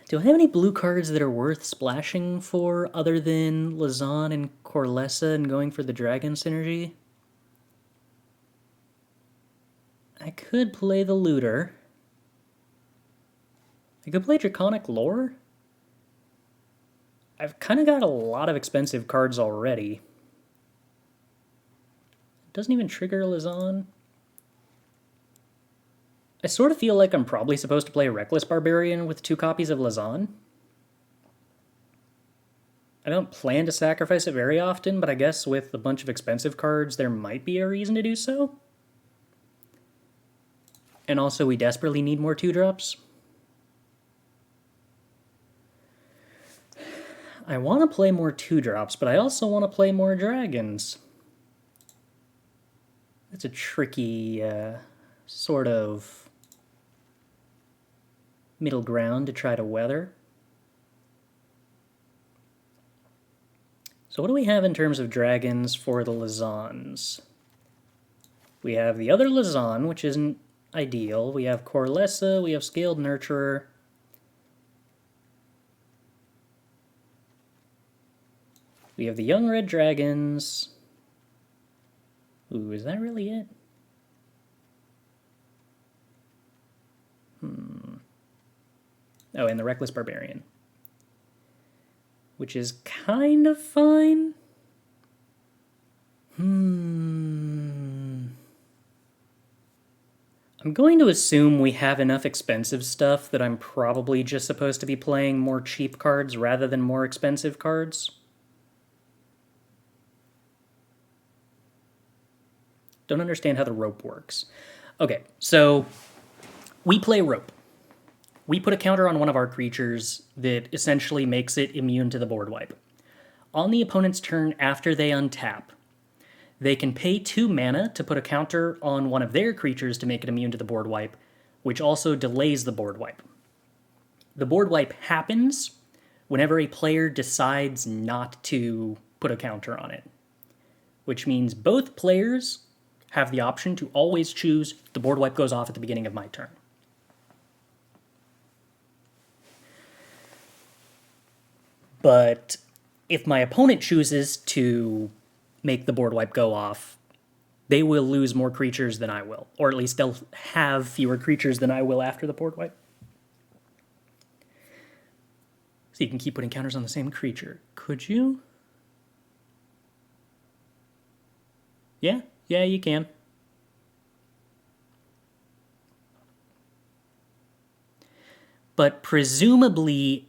Do I have any blue cards that are worth splashing for other than Lizon and Corlessa and going for the dragon synergy? I could play the Looter. I could play Draconic Lore. I've kind of got a lot of expensive cards already. It doesn't even trigger Lizon. I sort of feel like I'm probably supposed to play Reckless Barbarian with 2 copies of Lizon. I don't plan to sacrifice it very often, but I guess with a bunch of expensive cards, there might be a reason to do so. And also, we desperately need more 2-drops. I want to play more 2-drops, but I also want to play more dragons. It's a tricky sort of middle ground to try to weather. So what do we have in terms of dragons for the Lizons? We have the other Lizon, which isn't ideal. We have Corlessa, we have Scaled Nurturer. We have the Young Red Dragons. Ooh, is that really it? Oh, and the Reckless Barbarian. Which is kind of fine. I'm going to assume we have enough expensive stuff that I'm probably just supposed to be playing more cheap cards rather than more expensive cards. Don't understand how the rope works. Okay, so we play rope. We put a counter on one of our creatures that essentially makes it immune to the board wipe. On the opponent's turn after they untap, they can pay 2 mana to put a counter on one of their creatures to make it immune to the board wipe, which also delays the board wipe. The board wipe happens whenever a player decides not to put a counter on it, which means both players have the option to always choose the board wipe goes off at the beginning of my turn. But if my opponent chooses to make the board wipe go off, they will lose more creatures than I will. Or at least they'll have fewer creatures than I will after the board wipe. So you can keep putting counters on the same creature. Could you? Yeah, you can. But presumably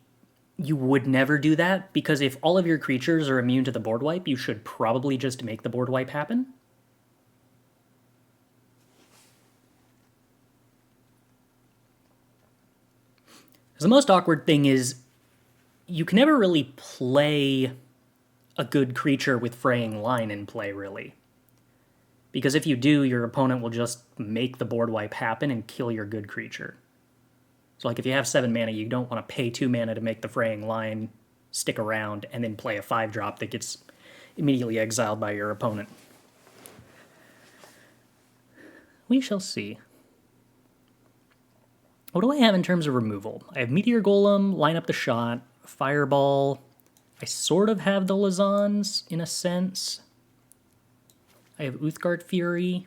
you would never do that, because if all of your creatures are immune to the board wipe, you should probably just make the board wipe happen. The most awkward thing is you can never really play a good creature with Fraying Line in play, really. Because if you do, your opponent will just make the board wipe happen and kill your good creature. So like if you have 7 mana, you don't want to pay 2 mana to make the Fraying Line stick around and then play a 5-drop that gets immediately exiled by your opponent. We shall see. What do I have in terms of removal? I have Meteor Golem, Line Up the Shot, Fireball. I sort of have the Lazans in a sense. I have Uthgard Fury.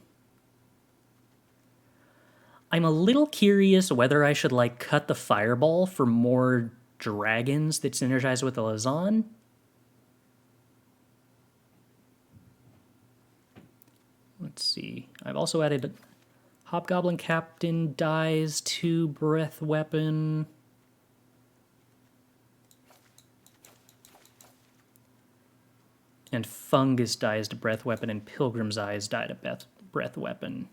I'm a little curious whether I should like cut the Fireball for more dragons that synergize with the Lazan. Let's see. I've also added Hobgoblin Captain dies to Breath Weapon. And Fungus dies to Breath Weapon, and Pilgrim's Eyes die to Breath Weapon.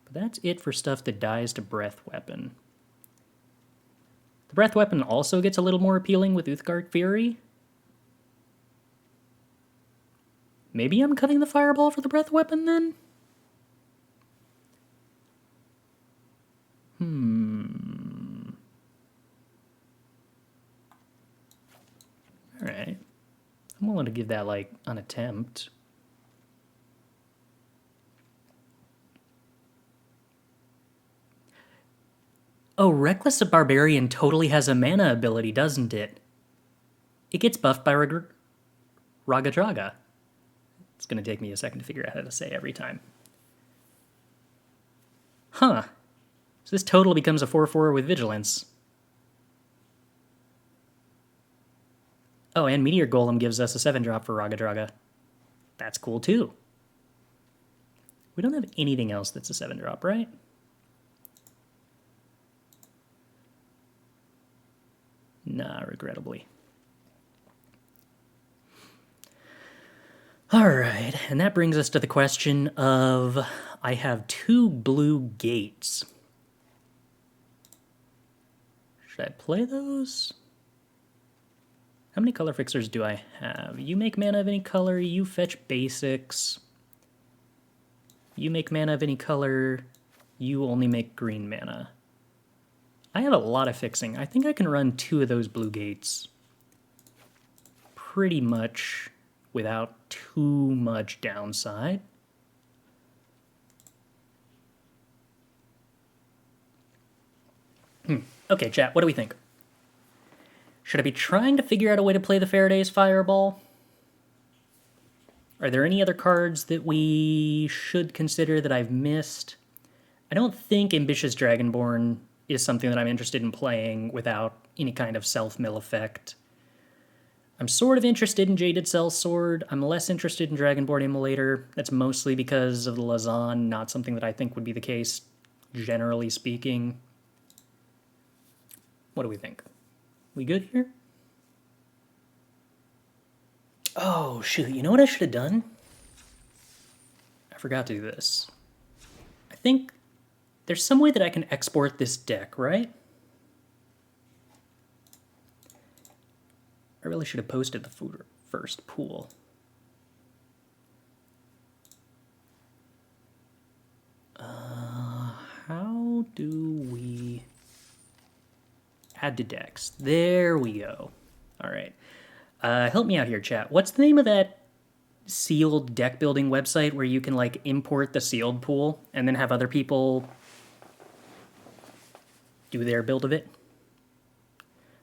But that's it for stuff that dies to Breath Weapon. The Breath Weapon also gets a little more appealing with Uthgard Fury. Maybe I'm cutting the Fireball for the Breath Weapon then? Alright. I'm willing to give that, like, an attempt. Oh, Reckless Barbarian totally has a mana ability, doesn't it? It gets buffed by Ragadraga. It's going to take me a second to figure out how to say every time. Huh. So this totally becomes a 4/4 with Vigilance. Oh, and Meteor Golem gives us a 7-drop for Ragadraga. That's cool, too. We don't have anything else that's a 7-drop, right? Nah, regrettably. Alright, and that brings us to the question of... I have 2 blue gates. Should I play those? How many color fixers do I have? You make mana of any color, you fetch basics. You make mana of any color, you only make green mana. I have a lot of fixing. I think I can run 2 of those blue gates pretty much without too much downside. Okay, chat, what do we think? Should I be trying to figure out a way to play the Faraday's Fireball? Are there any other cards that we should consider that I've missed? I don't think Ambitious Dragonborn is something that I'm interested in playing without any kind of self-mill effect. I'm sort of interested in Jaded Sellsword. I'm less interested in Dragonborn Immolator. That's mostly because of the Lazan, not something that I think would be the case, generally speaking. What do we think? We good here? Oh, shoot. You know what I should have done? I forgot to do this. I think there's some way that I can export this deck, right? I really should have posted the first pool. How do we add to decks? There we go. All right. Help me out here, chat. What's the name of that sealed deck building website where you can like import the sealed pool and then have other people do their build of it?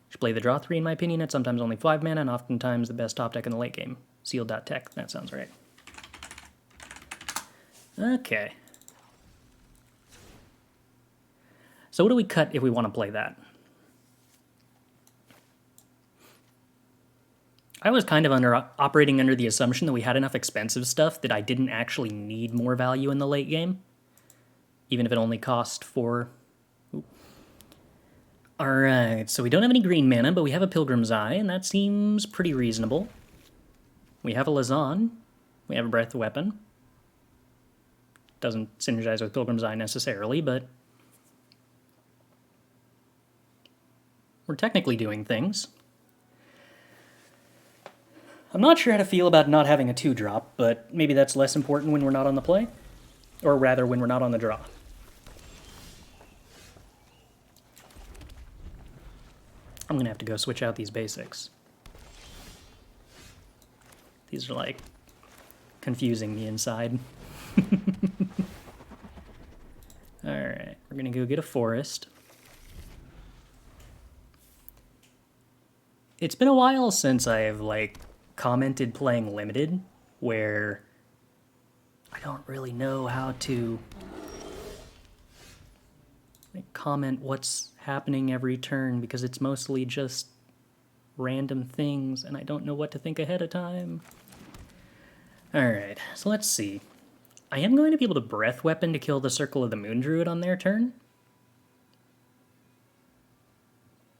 Should play the draw 3 in my opinion. It's sometimes only 5 mana and oftentimes the best top deck in the late game. Sealed.tech, that sounds right. Okay. So what do we cut if we want to play that? I was kind of operating under the assumption that we had enough expensive stuff that I didn't actually need more value in the late game, even if it only cost 4. Alright, so we don't have any green mana, but we have a Pilgrim's Eye, and that seems pretty reasonable. We have a Lazan. We have a Breath Weapon. Doesn't synergize with Pilgrim's Eye necessarily, but we're technically doing things. I'm not sure how to feel about not having a 2-drop, but maybe that's less important when we're not on the play. Or rather, when we're not on the draw. I'm going to have to go switch out these basics. These are, like, confusing me inside. Alright, we're going to go get a forest. It's been a while since I've, like, commented playing limited, where I don't really know how to comment what's happening every turn because it's mostly just random things and I don't know what to think ahead of time. Alright, so let's see. I am going to be able to Breath Weapon to kill the Circle of the Moon Druid on their turn,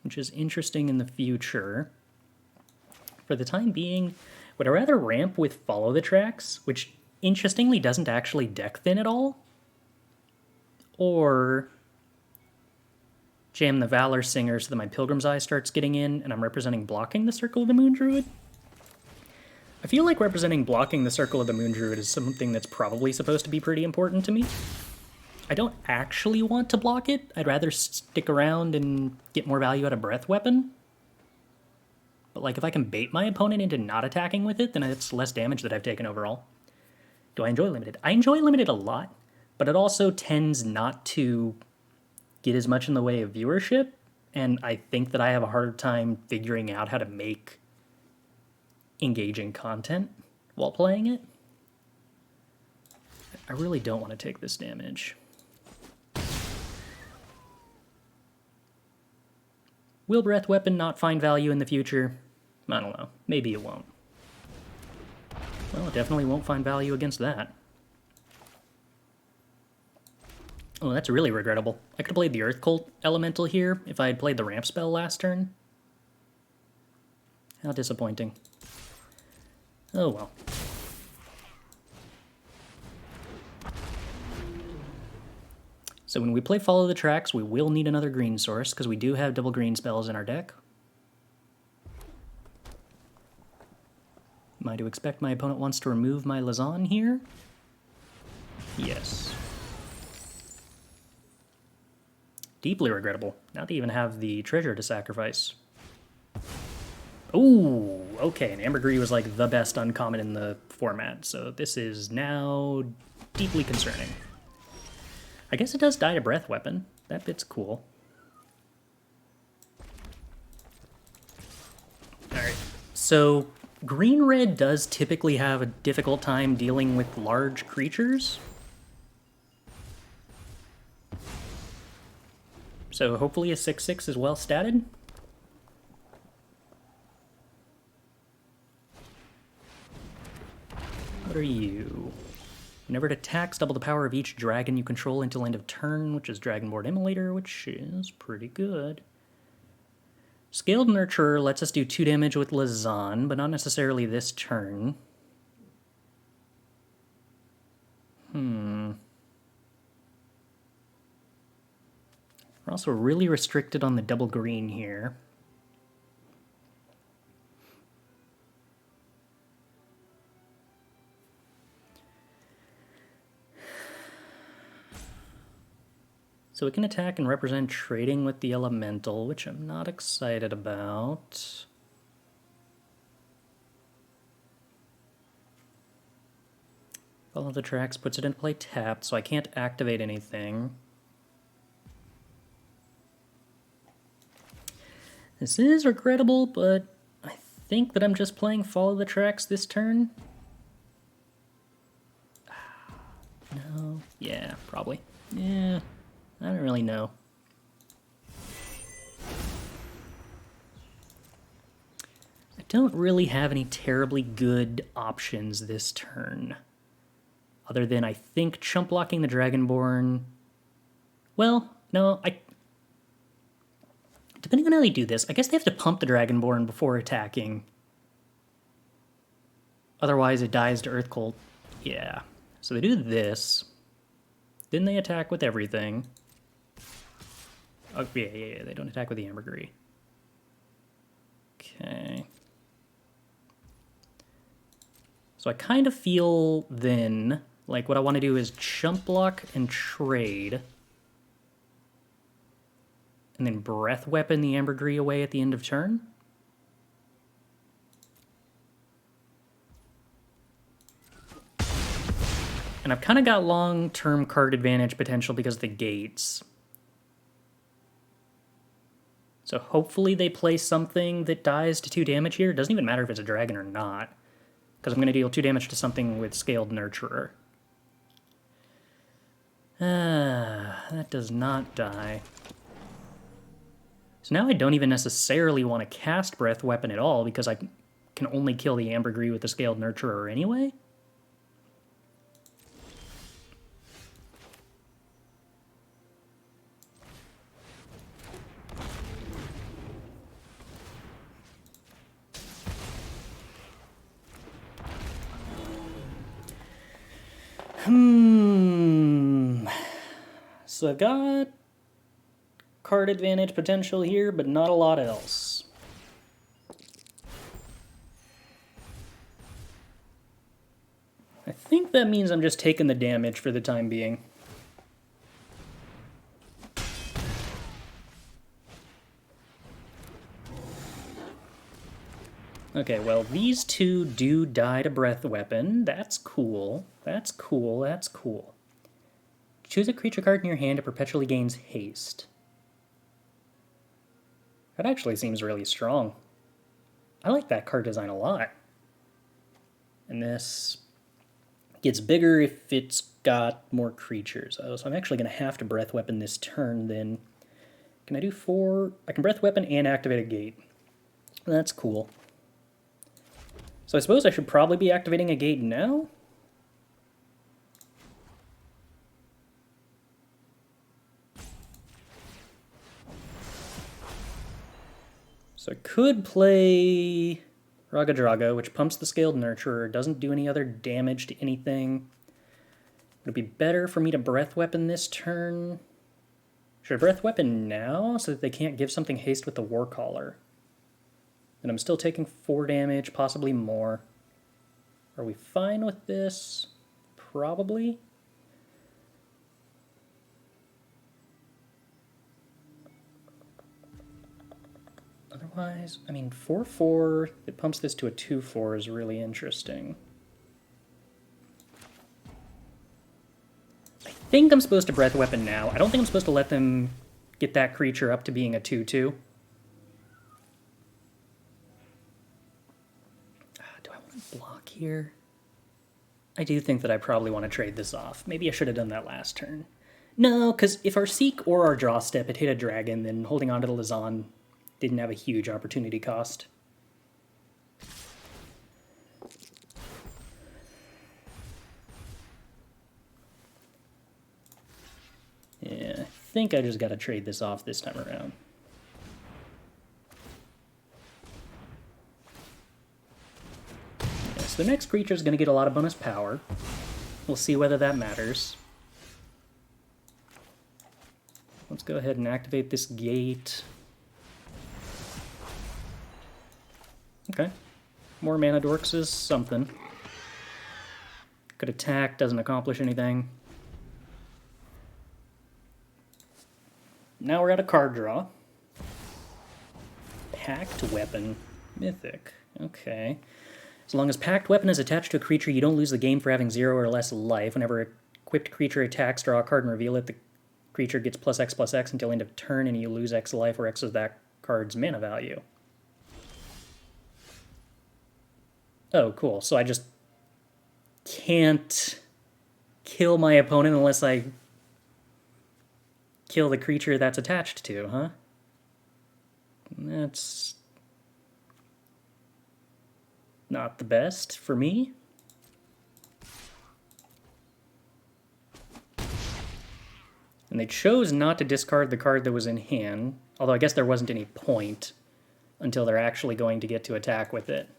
which is interesting in the future. For the time being, would I rather ramp with Follow the Tracks, which interestingly doesn't actually deck thin at all, or jam the Valor Singer so that my Pilgrim's Eye starts getting in and I'm representing blocking the Circle of the Moon Druid? I feel like representing blocking the Circle of the Moon Druid is something that's probably supposed to be pretty important to me. I don't actually want to block it. I'd rather stick around and get more value out of Breath Weapon. But like if I can bait my opponent into not attacking with it, then it's less damage that I've taken overall. Do I enjoy Limited? I enjoy Limited a lot, but it also tends not to get as much in the way of viewership, and I think that I have a harder time figuring out how to make engaging content while playing it. I really don't want to take this damage. Will Breath Weapon not find value in the future? I don't know. Maybe it won't. Well, it definitely won't find value against that. Oh, that's really regrettable. I could have played the Earth Cult Elemental here if I had played the ramp spell last turn. How disappointing. Oh well. So when we play Follow the Tracks, we will need another green source, because we do have double green spells in our deck. Am I to expect my opponent wants to remove my Lazan here? Yes. Deeply regrettable. Not to even have the treasure to sacrifice. Ooh, okay, and Ambergris was like the best uncommon in the format, so this is now deeply concerning. I guess it does die to Breath Weapon. That bit's cool. Alright, so green-red does typically have a difficult time dealing with large creatures. So hopefully a 6/6 is well statted. What are you? Whenever it attacks, double the power of each dragon you control until end of turn, which is Dragonborn Immolator, which is pretty good. Scaled Nurturer lets us do 2 damage with Lazan, but not necessarily this turn. We're also really restricted on the double green here. So it can attack and represent trading with the elemental, which I'm not excited about. Follow the tracks puts it into play tapped, so I can't activate anything. This is regrettable, but I think that I'm just playing Follow the Tracks this turn. No, yeah, probably. Yeah, I don't really know. I don't really have any terribly good options this turn. Other than, I think, chump blocking the Dragonborn. Well, no, depending on how they do this, I guess they have to pump the Dragonborn before attacking. Otherwise, it dies to Earthcult. Yeah. So they do this. Then they attack with everything. Oh, yeah, they don't attack with the Ambergris. Okay. So I kind of feel then like what I want to do is chump block and trade. And then breath weapon the Ambergris away at the end of turn. And I've kind of got long-term card advantage potential because of the gates. So hopefully they play something that dies to 2 damage here. It doesn't even matter if it's a dragon or not, because I'm going to deal 2 damage to something with Scaled Nurturer. That does not die. So now I don't even necessarily want to cast Breath Weapon at all, because I can only kill the Ambergris with the Scaled Nurturer anyway. So I've got card advantage potential here, but not a lot else. I think that means I'm just taking the damage for the time being. Okay, well, these two do die to Breath Weapon. That's cool. That's cool. That's cool. Choose a creature card in your hand that perpetually gains haste. That actually seems really strong. I like that card design a lot. And this gets bigger if it's got more creatures. Oh, so I'm actually going to have to Breath Weapon this turn then. Can I do 4? I can Breath Weapon and activate a gate. That's cool. So I suppose I should probably be activating a gate now? So I could play Raga Draga, which pumps the Scaled Nurturer, doesn't do any other damage to anything. Would it be better for me to Breath Weapon this turn? Should I Breath Weapon now so that they can't give something haste with the Warcaller? And I'm still taking 4 damage, possibly more. Are we fine with this? Probably. Otherwise, I mean, 4/4 that pumps this to a 2/4 is really interesting. I think I'm supposed to Breath Weapon now. I don't think I'm supposed to let them get that creature up to being a 2/2. Do I want to block here? I do think that I probably want to trade this off. Maybe I should have done that last turn. No, because if our seek or our draw step had hit a dragon, then holding on to the Lazan didn't have a huge opportunity cost. Yeah, I think I just got to trade this off this time around. Yeah, so the next creature is going to get a lot of bonus power. We'll see whether that matters. Let's go ahead and activate this gate. Okay. More mana dorks is something. Could attack, doesn't accomplish anything. Now we're at a card draw. Pact Weapon. Mythic. Okay. As long as Pact Weapon is attached to a creature, you don't lose the game for having 0 or less life. Whenever a equipped creature attacks, draw a card and reveal it. The creature gets +X/+X until end of turn, and you lose X life, where X is that card's mana value. Oh, cool. So I just can't kill my opponent unless I kill the creature that's attached to, huh? That's not the best for me. And they chose not to discard the card that was in hand, although I guess there wasn't any point until they're actually going to get to attack with it.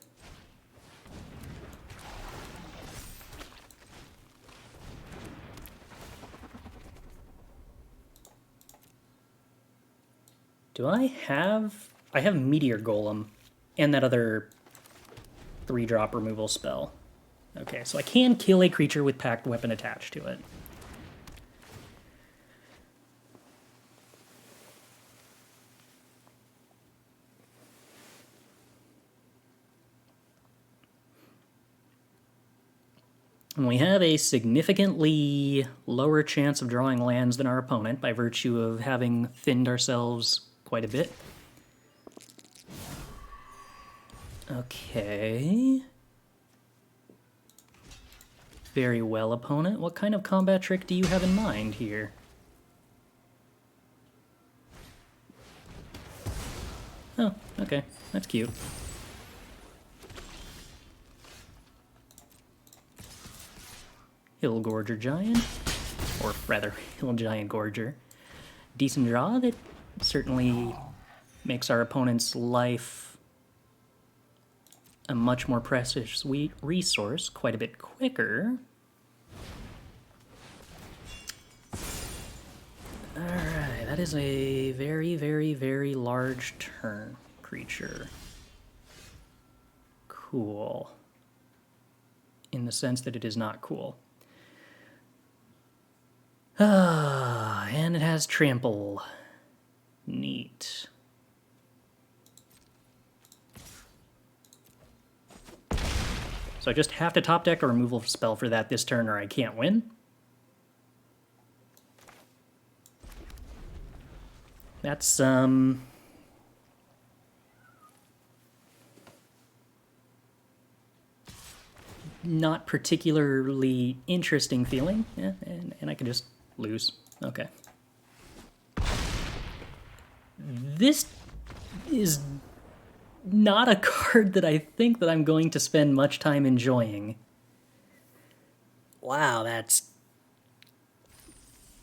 Do I have... I have Meteor Golem and that other 3-drop removal spell. Okay, so I can kill a creature with Pact Weapon attached to it. And we have a significantly lower chance of drawing lands than our opponent by virtue of having thinned ourselves quite a bit. Okay. Very well, opponent. What kind of combat trick do you have in mind here? Oh, okay. That's cute. Hill Gorger Giant, or rather, Hill Giant Gorger. Decent draw that certainly makes our opponent's life a much more precious resource, quite a bit quicker. Alright, that is a very, very, very large turn creature. Cool. In the sense that it is not cool. Ah, and it has trample. Neat. So I just have to top deck a removal spell for that this turn or I can't win? That's, not particularly interesting feeling. Yeah, and I can just lose. Okay. This is not a card that I think that I'm going to spend much time enjoying. Wow, that's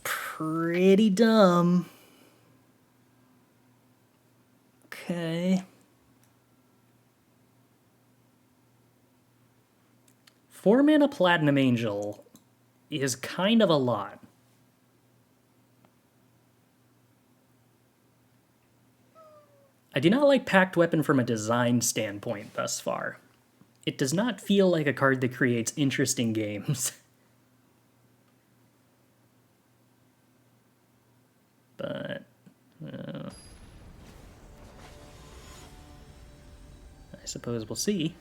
pretty dumb. Okay. 4-mana Platinum Angel is kind of a lot. I do not like Pact Weapon from a design standpoint thus far. It does not feel like a card that creates interesting games. But... I suppose we'll see.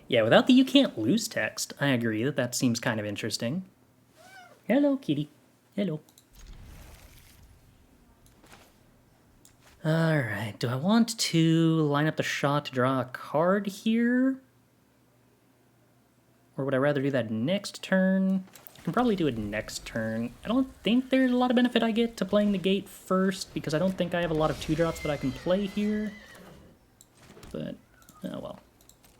Yeah, without the you can't lose text, I agree that that seems kind of interesting. Hello, kitty. Hello. Alright, do I want to line up the shot to draw a card here? Or would I rather do that next turn? I can probably do it next turn. I don't think there's a lot of benefit I get to playing the gate first, because I don't think I have a lot of 2-drops that I can play here. But, oh well.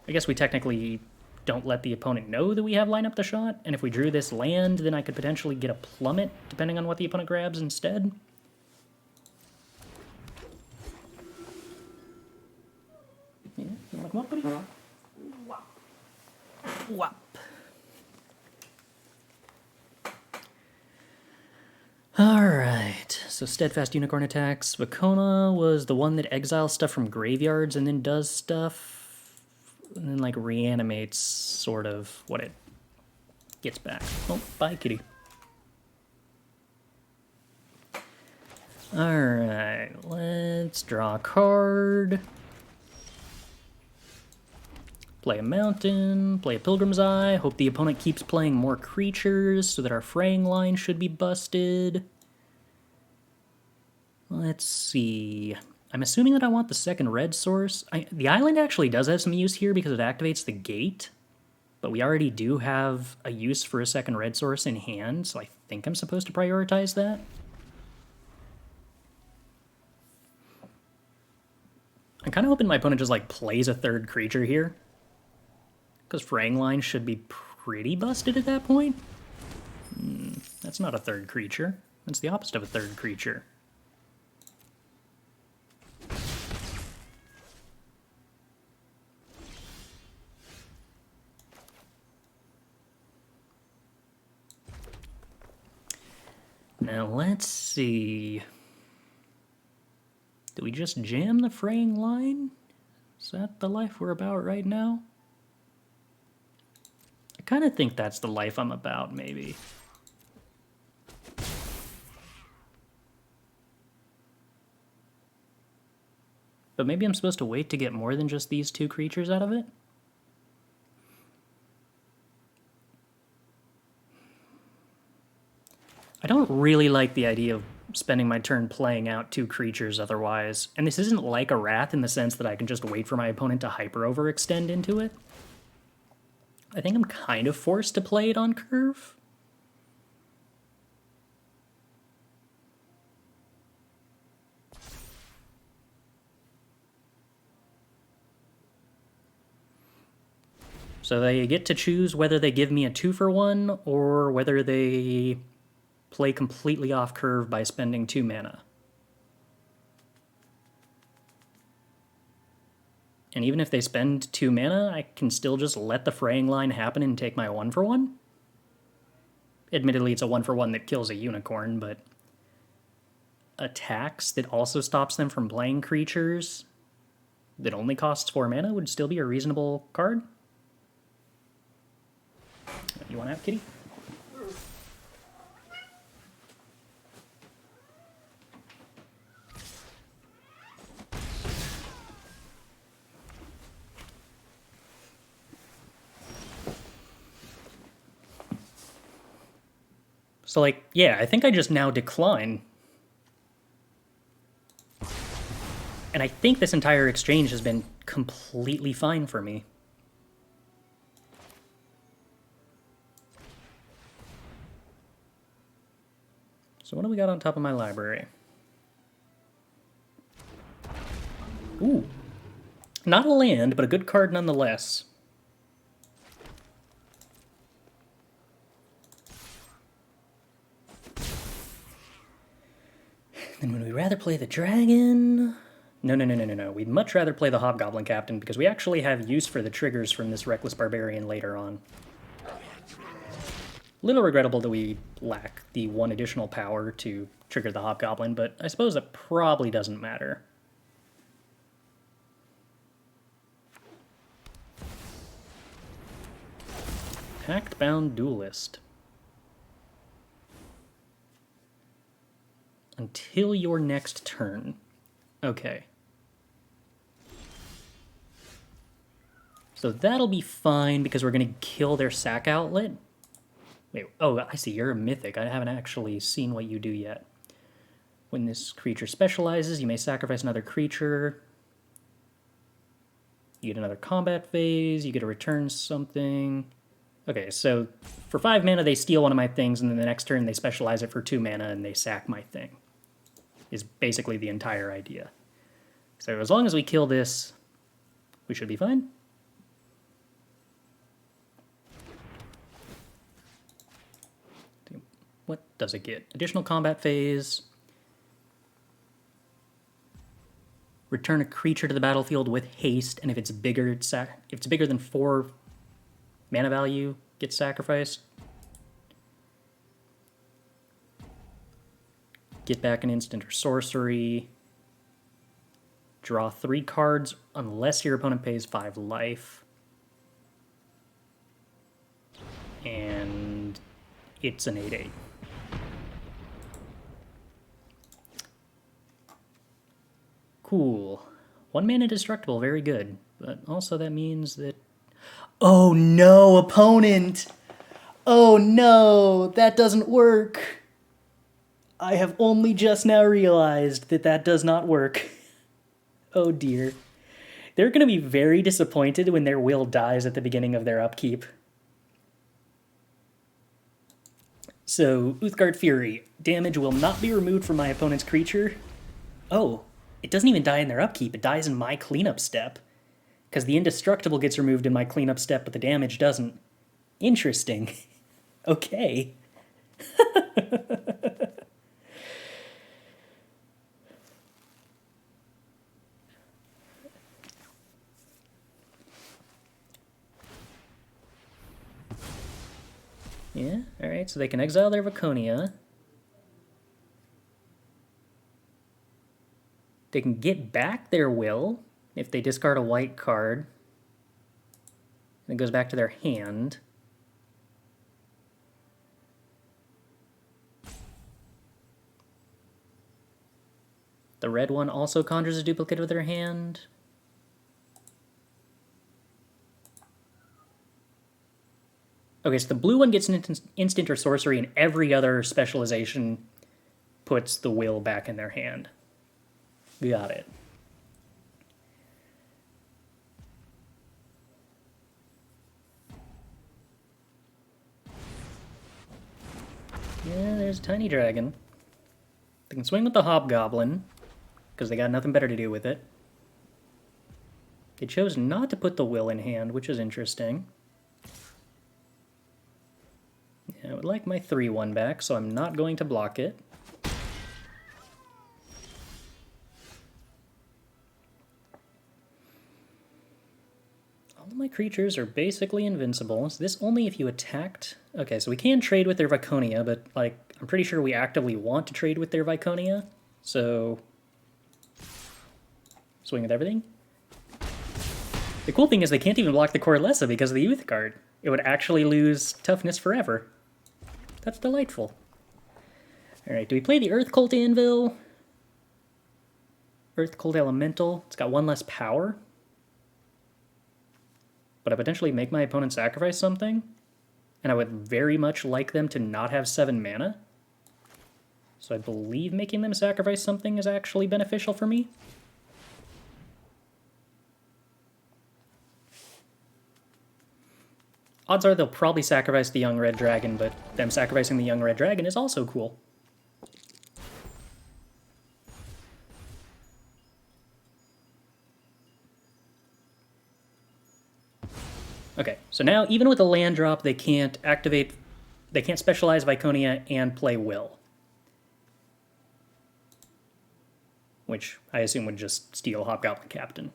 I guess we technically don't let the opponent know that we have line up the shot, and if we drew this land, then I could potentially get a plummet, depending on what the opponent grabs instead. Yeah, you wanna come up, buddy? Wop. Wop. Alright, so Steadfast Unicorn attacks. Vakona was the one that exiles stuff from graveyards and then does stuff, and then like reanimates sort of what it gets back. Oh, bye kitty. Alright, let's draw a card. Play a mountain, play a Pilgrim's Eye, hope the opponent keeps playing more creatures so that our fraying line should be busted. Let's see. I'm assuming that I want the second red source. The island actually does have some use here because it activates the gate, but we already do have a use for a second red source in hand, so I think I'm supposed to prioritize that. I'm kind of hoping my opponent just like plays a third creature here, because fraying line should be pretty busted at that point. That's not a third creature. That's the opposite of a third creature. Now let's see. Do we just jam the fraying line? Is that the life we're about right now? I kind of think that's the life I'm about, maybe. But maybe I'm supposed to wait to get more than just these two creatures out of it? I don't really like the idea of spending my turn playing out two creatures otherwise, and this isn't like a Wrath in the sense that I can just wait for my opponent to hyper-overextend into it. I think I'm kind of forced to play it on curve. So they get to choose whether they give me a 2-for-1 or whether they play completely off curve by spending 2 mana. And even if they spend 2 mana, I can still just let the fraying line happen and take my 1-for-1. Admittedly, it's a 1-for-1 that kills a unicorn, but attacks that also stops them from playing creatures that only costs 4 mana would still be a reasonable card. You want out, kitty? So, like, yeah, I think I just now decline. And I think this entire exchange has been completely fine for me. So what do we got on top of my library? Ooh. Not a land, but a good card nonetheless. Then would we rather play the dragon? No. We'd much rather play the Hobgoblin Captain because we actually have use for the triggers from this Reckless Barbarian later on. Little regrettable that we lack the 1 additional power to trigger the Hobgoblin, but I suppose it probably doesn't matter. Pact-bound Duelist. Until your next turn. Okay. So that'll be fine because we're going to kill their sack outlet. Wait, oh, I see, you're a mythic. I haven't actually seen what you do yet. When this creature specializes, you may sacrifice another creature. You get another combat phase, you get to return something. Okay, so for 5 mana, they steal one of my things, and then the next turn they specialize it for 2 mana, and they sack my thing. Is basically the entire idea. So as long as we kill this, we should be fine. What does it get? Additional combat phase. Return a creature to the battlefield with haste, and if it's bigger, if it's bigger than 4 mana value, gets sacrificed. Get back an instant or sorcery. Draw 3 cards unless your opponent pays 5 life. And it's an 8/8. Cool. 1 mana destructible, very good. But also that means that... Oh no, opponent! Oh no, that doesn't work! I have only just now realized that that does not work. Oh dear. They're going to be very disappointed when their will dies at the beginning of their upkeep. So, Uthgard Fury. Damage will not be removed from my opponent's creature. Oh, it doesn't even die in their upkeep. It dies in my cleanup step. Because the indestructible gets removed in my cleanup step, but the damage doesn't. Interesting. Okay. Yeah, alright, so they can exile their Viconia. They can get back their will if they discard a white card. And it goes back to their hand. The red one also conjures a duplicate of their hand. Okay, so the blue one gets an instant or sorcery, and every other specialization puts the will back in their hand. Got it. Yeah, there's a tiny dragon. They can swing with the hobgoblin, because they got nothing better to do with it. They chose not to put the will in hand, which is interesting. Yeah, I would like my 3/1 back, so I'm not going to block it. All of my creatures are basically invincible. Is this only if you attacked? Okay, so we can trade with their Viconia, but like I'm pretty sure we actively want to trade with their Viconia. So swing with everything. The cool thing is they can't even block the Corlessa because of the Youth card. It would actually lose toughness forever. That's delightful. Alright, do we play the Earth Cult Anvil? Earth Cult Elemental. It's got 1 less power. But I potentially make my opponent sacrifice something. And I would very much like them to not have 7 mana. So I believe making them sacrifice something is actually beneficial for me. Odds are they'll probably sacrifice the young red dragon, but them sacrificing the young red dragon is also cool. Okay, so now even with a land drop, they can't specialize Viconia and play Will. Which I assume would just steal Hobgoblin Captain.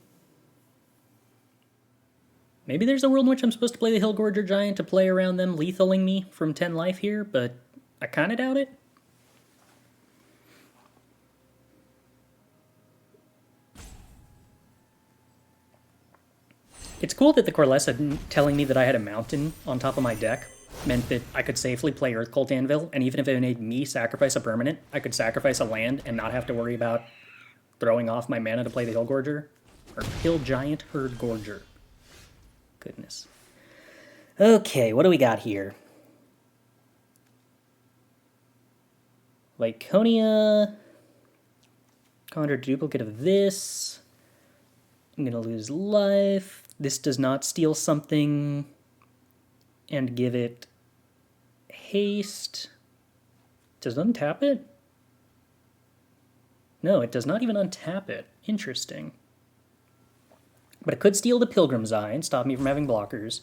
Maybe there's a world in which I'm supposed to play the Hillgorger Giant to play around them lethaling me from 10 life here, but I kinda doubt it. It's cool that the Corlessa telling me that I had a mountain on top of my deck meant that I could safely play Earth Cult Anvil, and even if it made me sacrifice a permanent, I could sacrifice a land and not have to worry about throwing off my mana to play the Hillgorger. Or Hill Giant Herd Gorger. Goodness. Okay, what do we got here? Viconia. Conjure duplicate of this. I'm gonna lose life. This does not steal something. and give it haste. Does it untap it? No, it does not even untap it. Interesting. But it could steal the Pilgrim's Eye and stop me from having blockers.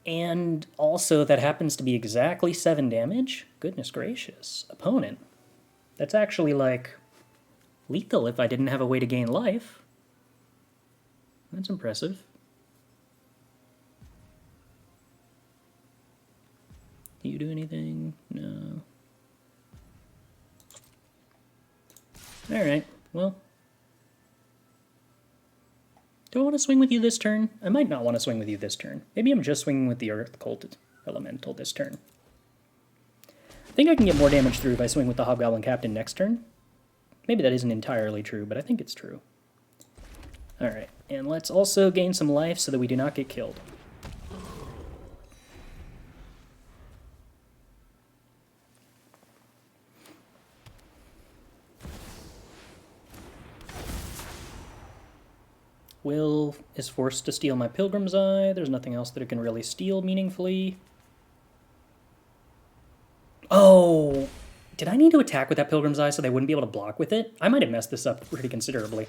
And also, that happens to be exactly 7 damage. Goodness gracious. Opponent. That's actually, like, lethal if I didn't have a way to gain life. That's impressive. Do you do anything? No. Alright, well. Do I want to swing with you this turn? I might not want to swing with you this turn. Maybe I'm just swinging with the Earth Cult Elemental this turn. I think I can get more damage through if I swing with the Hobgoblin Captain next turn. Maybe that isn't entirely true, but I think it's true. Alright, and let's also gain some life so that we do not get killed. Will is forced to steal my Pilgrim's Eye. There's nothing else that it can really steal meaningfully. Oh! Did I need to attack with that Pilgrim's Eye so they wouldn't be able to block with it? I might have messed this up pretty considerably.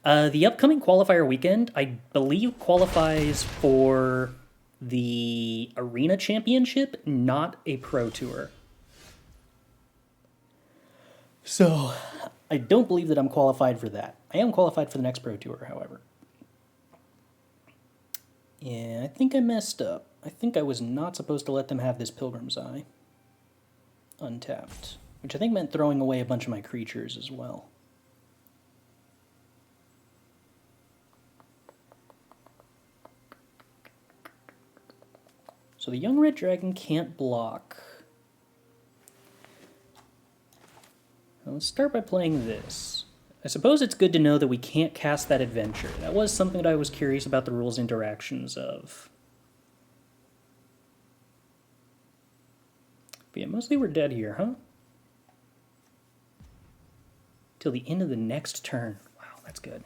The upcoming qualifier weekend, I believe, qualifies for the Arena Championship, not a Pro Tour. So, I don't believe that I'm qualified for that. I am qualified for the next Pro Tour, however. Yeah, I think I messed up. I think I was not supposed to let them have this Pilgrim's Eye untapped, which I think meant throwing away a bunch of my creatures as well. So the young red dragon can't block. Now let's start by playing this. I suppose it's good to know that we can't cast that adventure. That was something that I was curious about the rules interactions of. But yeah, mostly we're dead here, huh? Till the end of the next turn. Wow, that's good.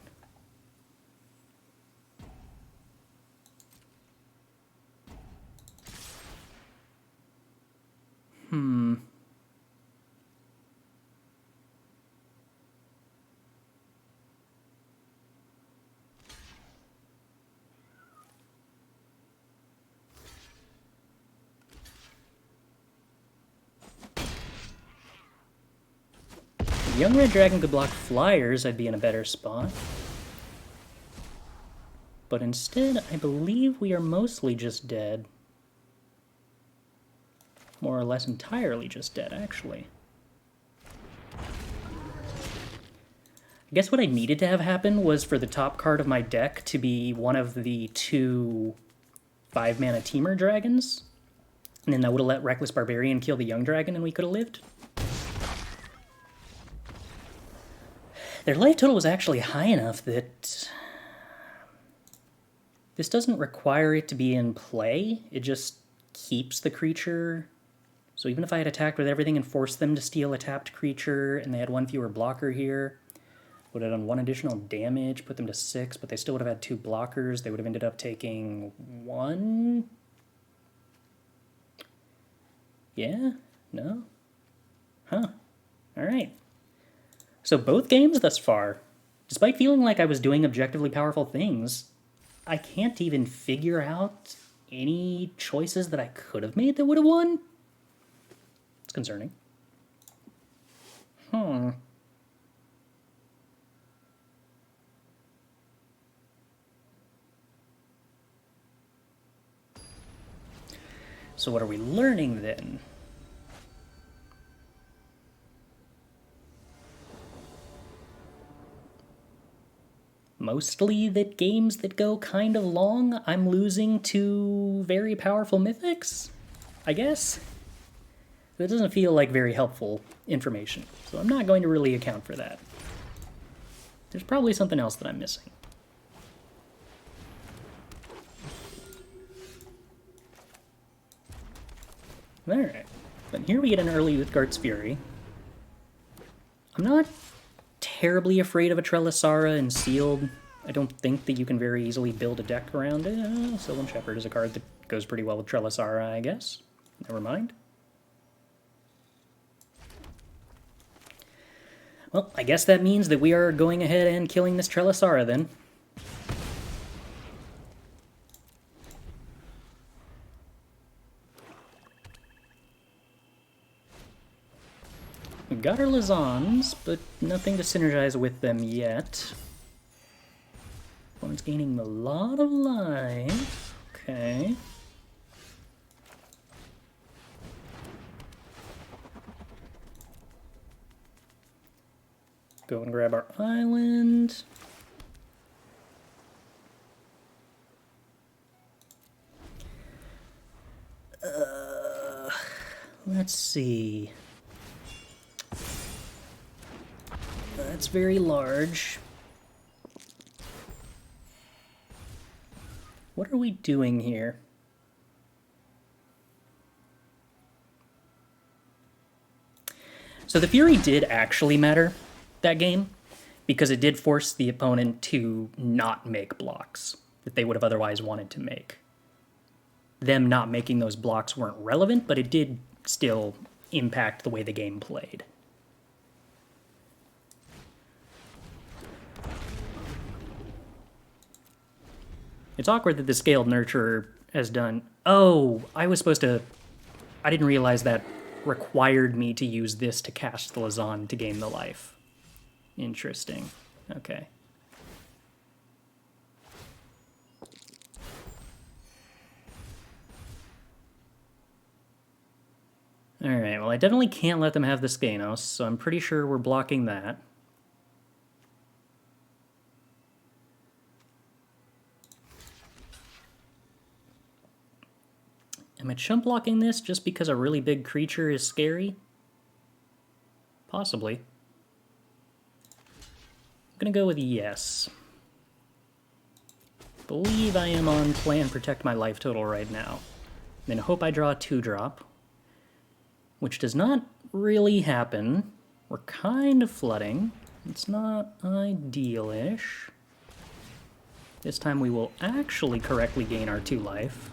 If young red dragon could block flyers, I'd be in a better spot. But instead, I believe we are mostly just dead. More or less entirely just dead, actually. I guess what I needed to have happen was for the top card of my deck to be one of the 2 5-mana Temur dragons. And then that would have let Reckless Barbarian kill the young dragon and we could have lived. Their life total was actually high enough that this doesn't require it to be in play. It just keeps the creature. So even if I had attacked with everything and forced them to steal a tapped creature and they had 1 fewer blocker here, would have done 1 additional damage, put them to 6, but they still would have had 2 blockers. They would have ended up taking 1. Yeah? No? Huh. Alright. So both games thus far, despite feeling like I was doing objectively powerful things, I can't even figure out any choices that I could have made that would have won. It's concerning. So what are we learning then? Mostly that games that go kind of long, I'm losing to very powerful mythics, I guess. That doesn't feel like very helpful information, so I'm not going to really account for that. There's probably something else that I'm missing. Alright, but here we get an early Uthgart's Fury. I'm not terribly afraid of a Trelisara and Sealed. I don't think that you can very easily build a deck around it. Sylvan Shepherd is a card that goes pretty well with Trelisara, I guess. Never mind. Well, I guess that means that we are going ahead and killing this Trelisara then. We got our Lazans, but nothing to synergize with them yet. Opponent's gaining a lot of life. Okay. Go and grab our island. Let's see. That's very large. What are we doing here? So the Fury did actually matter that game, because it did force the opponent to not make blocks that they would have otherwise wanted to make. Them not making those blocks weren't relevant, but it did still impact the way the game played. It's awkward that the Scaled Nurturer has done... Oh, I didn't realize that required me to use this to cast the Lazan to gain the life. Interesting. Okay. Alright, well I definitely can't let them have the Skanos, so I'm pretty sure we're blocking that. Am I chump blocking this just because a really big creature is scary? Possibly. I'm gonna go with yes. Believe I am on plan Protect My Life Total right now. Then hope I draw a 2-drop. Which does not really happen. We're kind of flooding. It's not ideal-ish. This time we will actually correctly gain our 2 life.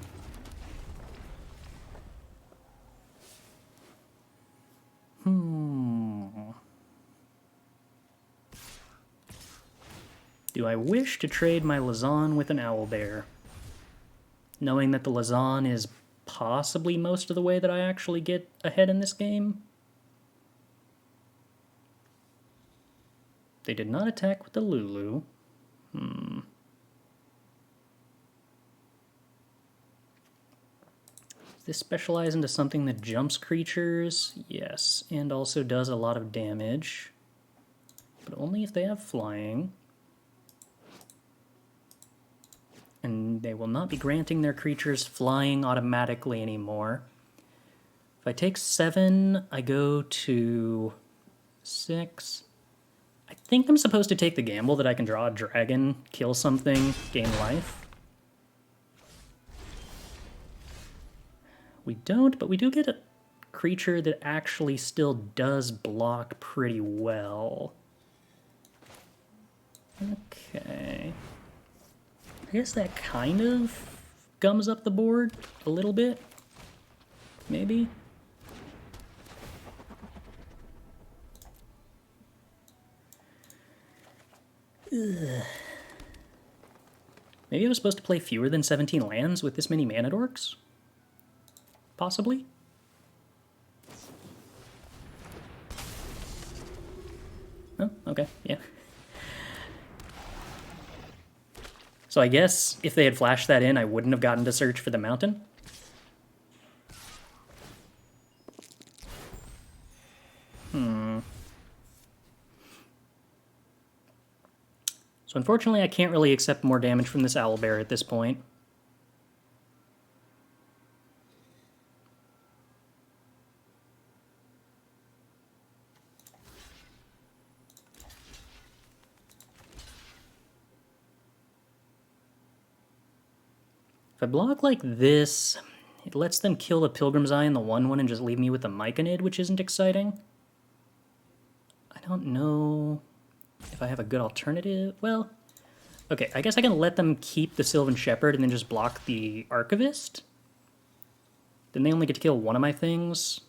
Do I wish to trade my Lazan with an Owlbear? Knowing that the Lazan is possibly most of the way that I actually get ahead in this game? They did not attack with the Lulu. Does this specialize into something that jumps creatures? Yes, and also does a lot of damage. But only if they have flying. And they will not be granting their creatures flying automatically anymore. If I take 7, I go to 6. I think I'm supposed to take the gamble that I can draw a dragon, kill something, gain life. We don't, but we do get a creature that actually still does block pretty well. Okay. I guess that kind of gums up the board a little bit, maybe? Ugh. Maybe I was supposed to play fewer than 17 lands with this many mana dorks? Possibly? Oh, okay, yeah. So I guess if they had flashed that in, I wouldn't have gotten to search for the mountain. So unfortunately, I can't really accept more damage from this Owlbear at this point. If I block like this, it lets them kill the Pilgrim's Eye and the 1/1 and just leave me with the Myconid, which isn't exciting. I don't know if I have a good alternative. Well, Okay, I guess I can let them keep the Sylvan Shepherd and then just block the Archivist. Then they only get to kill one of my things.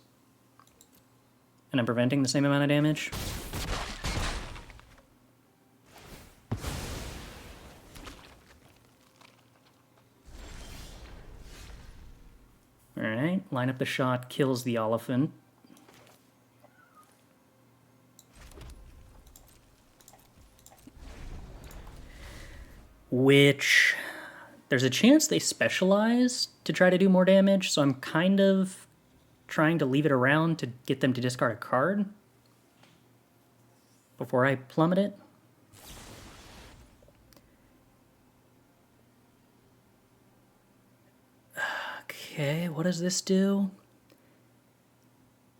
And I'm preventing the same amount of damage. Alright, line up the shot, kills the Elephant. Which, there's a chance they specialize to try to do more damage, so I'm kind of trying to leave it around to get them to discard a card before I plummet it. Okay, what does this do?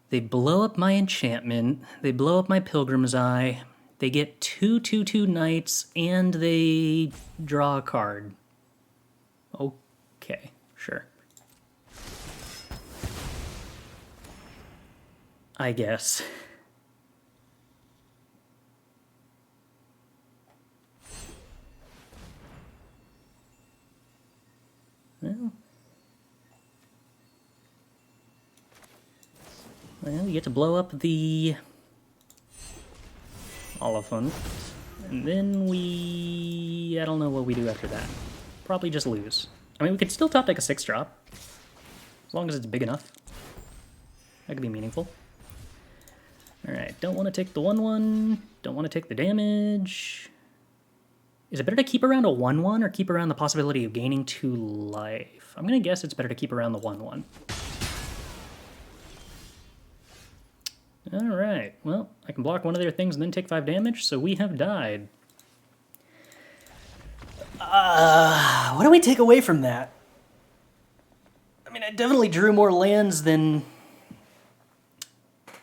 They blow up my enchantment, they blow up my Pilgrim's Eye, they get 2/2/2 knights, and they draw a card. Okay, sure. I guess. Well, you get to blow up the Oliphant, and then I don't know what we do after that. Probably just lose. I mean, we could still top deck a 6-drop, as long as it's big enough. That could be meaningful. Alright, don't want to take the 1/1, don't want to take the damage. Is it better to keep around a 1/1 or keep around the possibility of gaining 2 life? I'm going to guess it's better to keep around the 1/1. Alright, well, I can block one of their things and then take 5 damage, so we have died. What do we take away from that? I mean, I definitely drew more lands than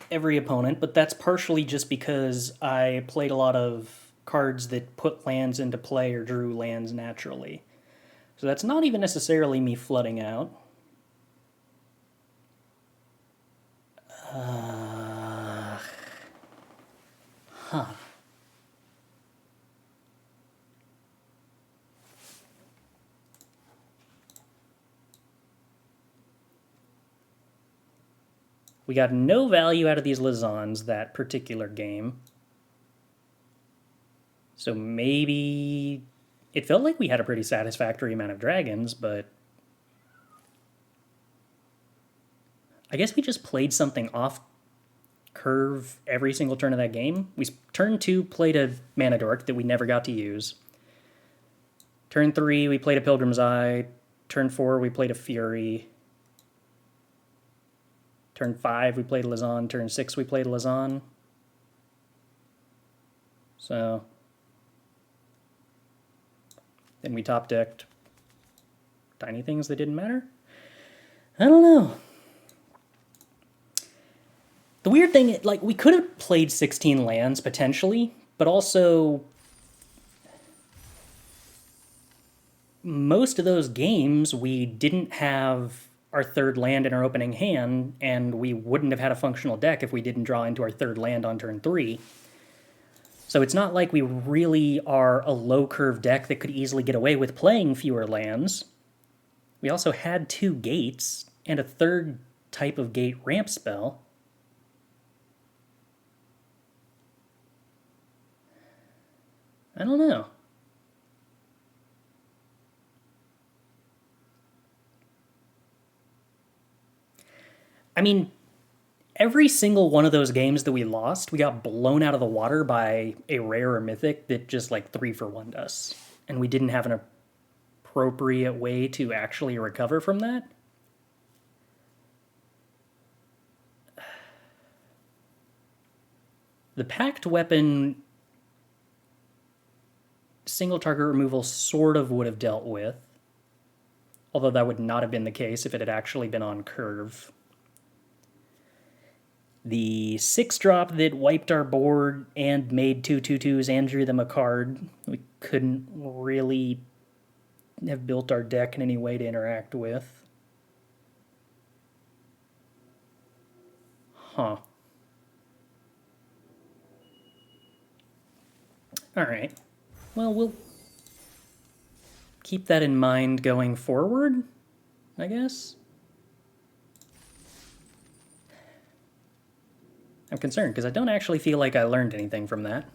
every opponent, but that's partially just because I played a lot of cards that put lands into play or drew lands naturally. So that's not even necessarily me flooding out. We got no value out of these Lizans that particular game. So maybe it felt like we had a pretty satisfactory amount of dragons, but I guess we just played something off curve every single turn of that game. We turn 2 played a Mana Dork that we never got to use. Turn 3 we played a Pilgrim's Eye. Turn 4 we played a Fury. Turn 5 we played Lizan. Turn 6 we played Lizan. So then we top decked tiny things that didn't matter. I don't know. The weird thing, like, we could have played 16 lands potentially, but also most of those games we didn't have our third land in our opening hand, and we wouldn't have had a functional deck if we didn't draw into our third land on turn 3. So it's not like we really are a low curve deck that could easily get away with playing fewer lands. We also had 2 gates and a third type of gate ramp spell. I don't know. I mean, every single one of those games that we lost, we got blown out of the water by a rare or mythic that just like 3-for-1'd us. And we didn't have an appropriate way to actually recover from that. The Pact Weapon single target removal sort of would have dealt with, although that would not have been the case if it had actually been on curve. The 6-drop that wiped our board and made 2/2/2s and drew them a card, we couldn't really have built our deck in any way to interact with. Huh. Alright. Well, keep that in mind going forward, I guess. I'm concerned because I don't actually feel like I learned anything from that.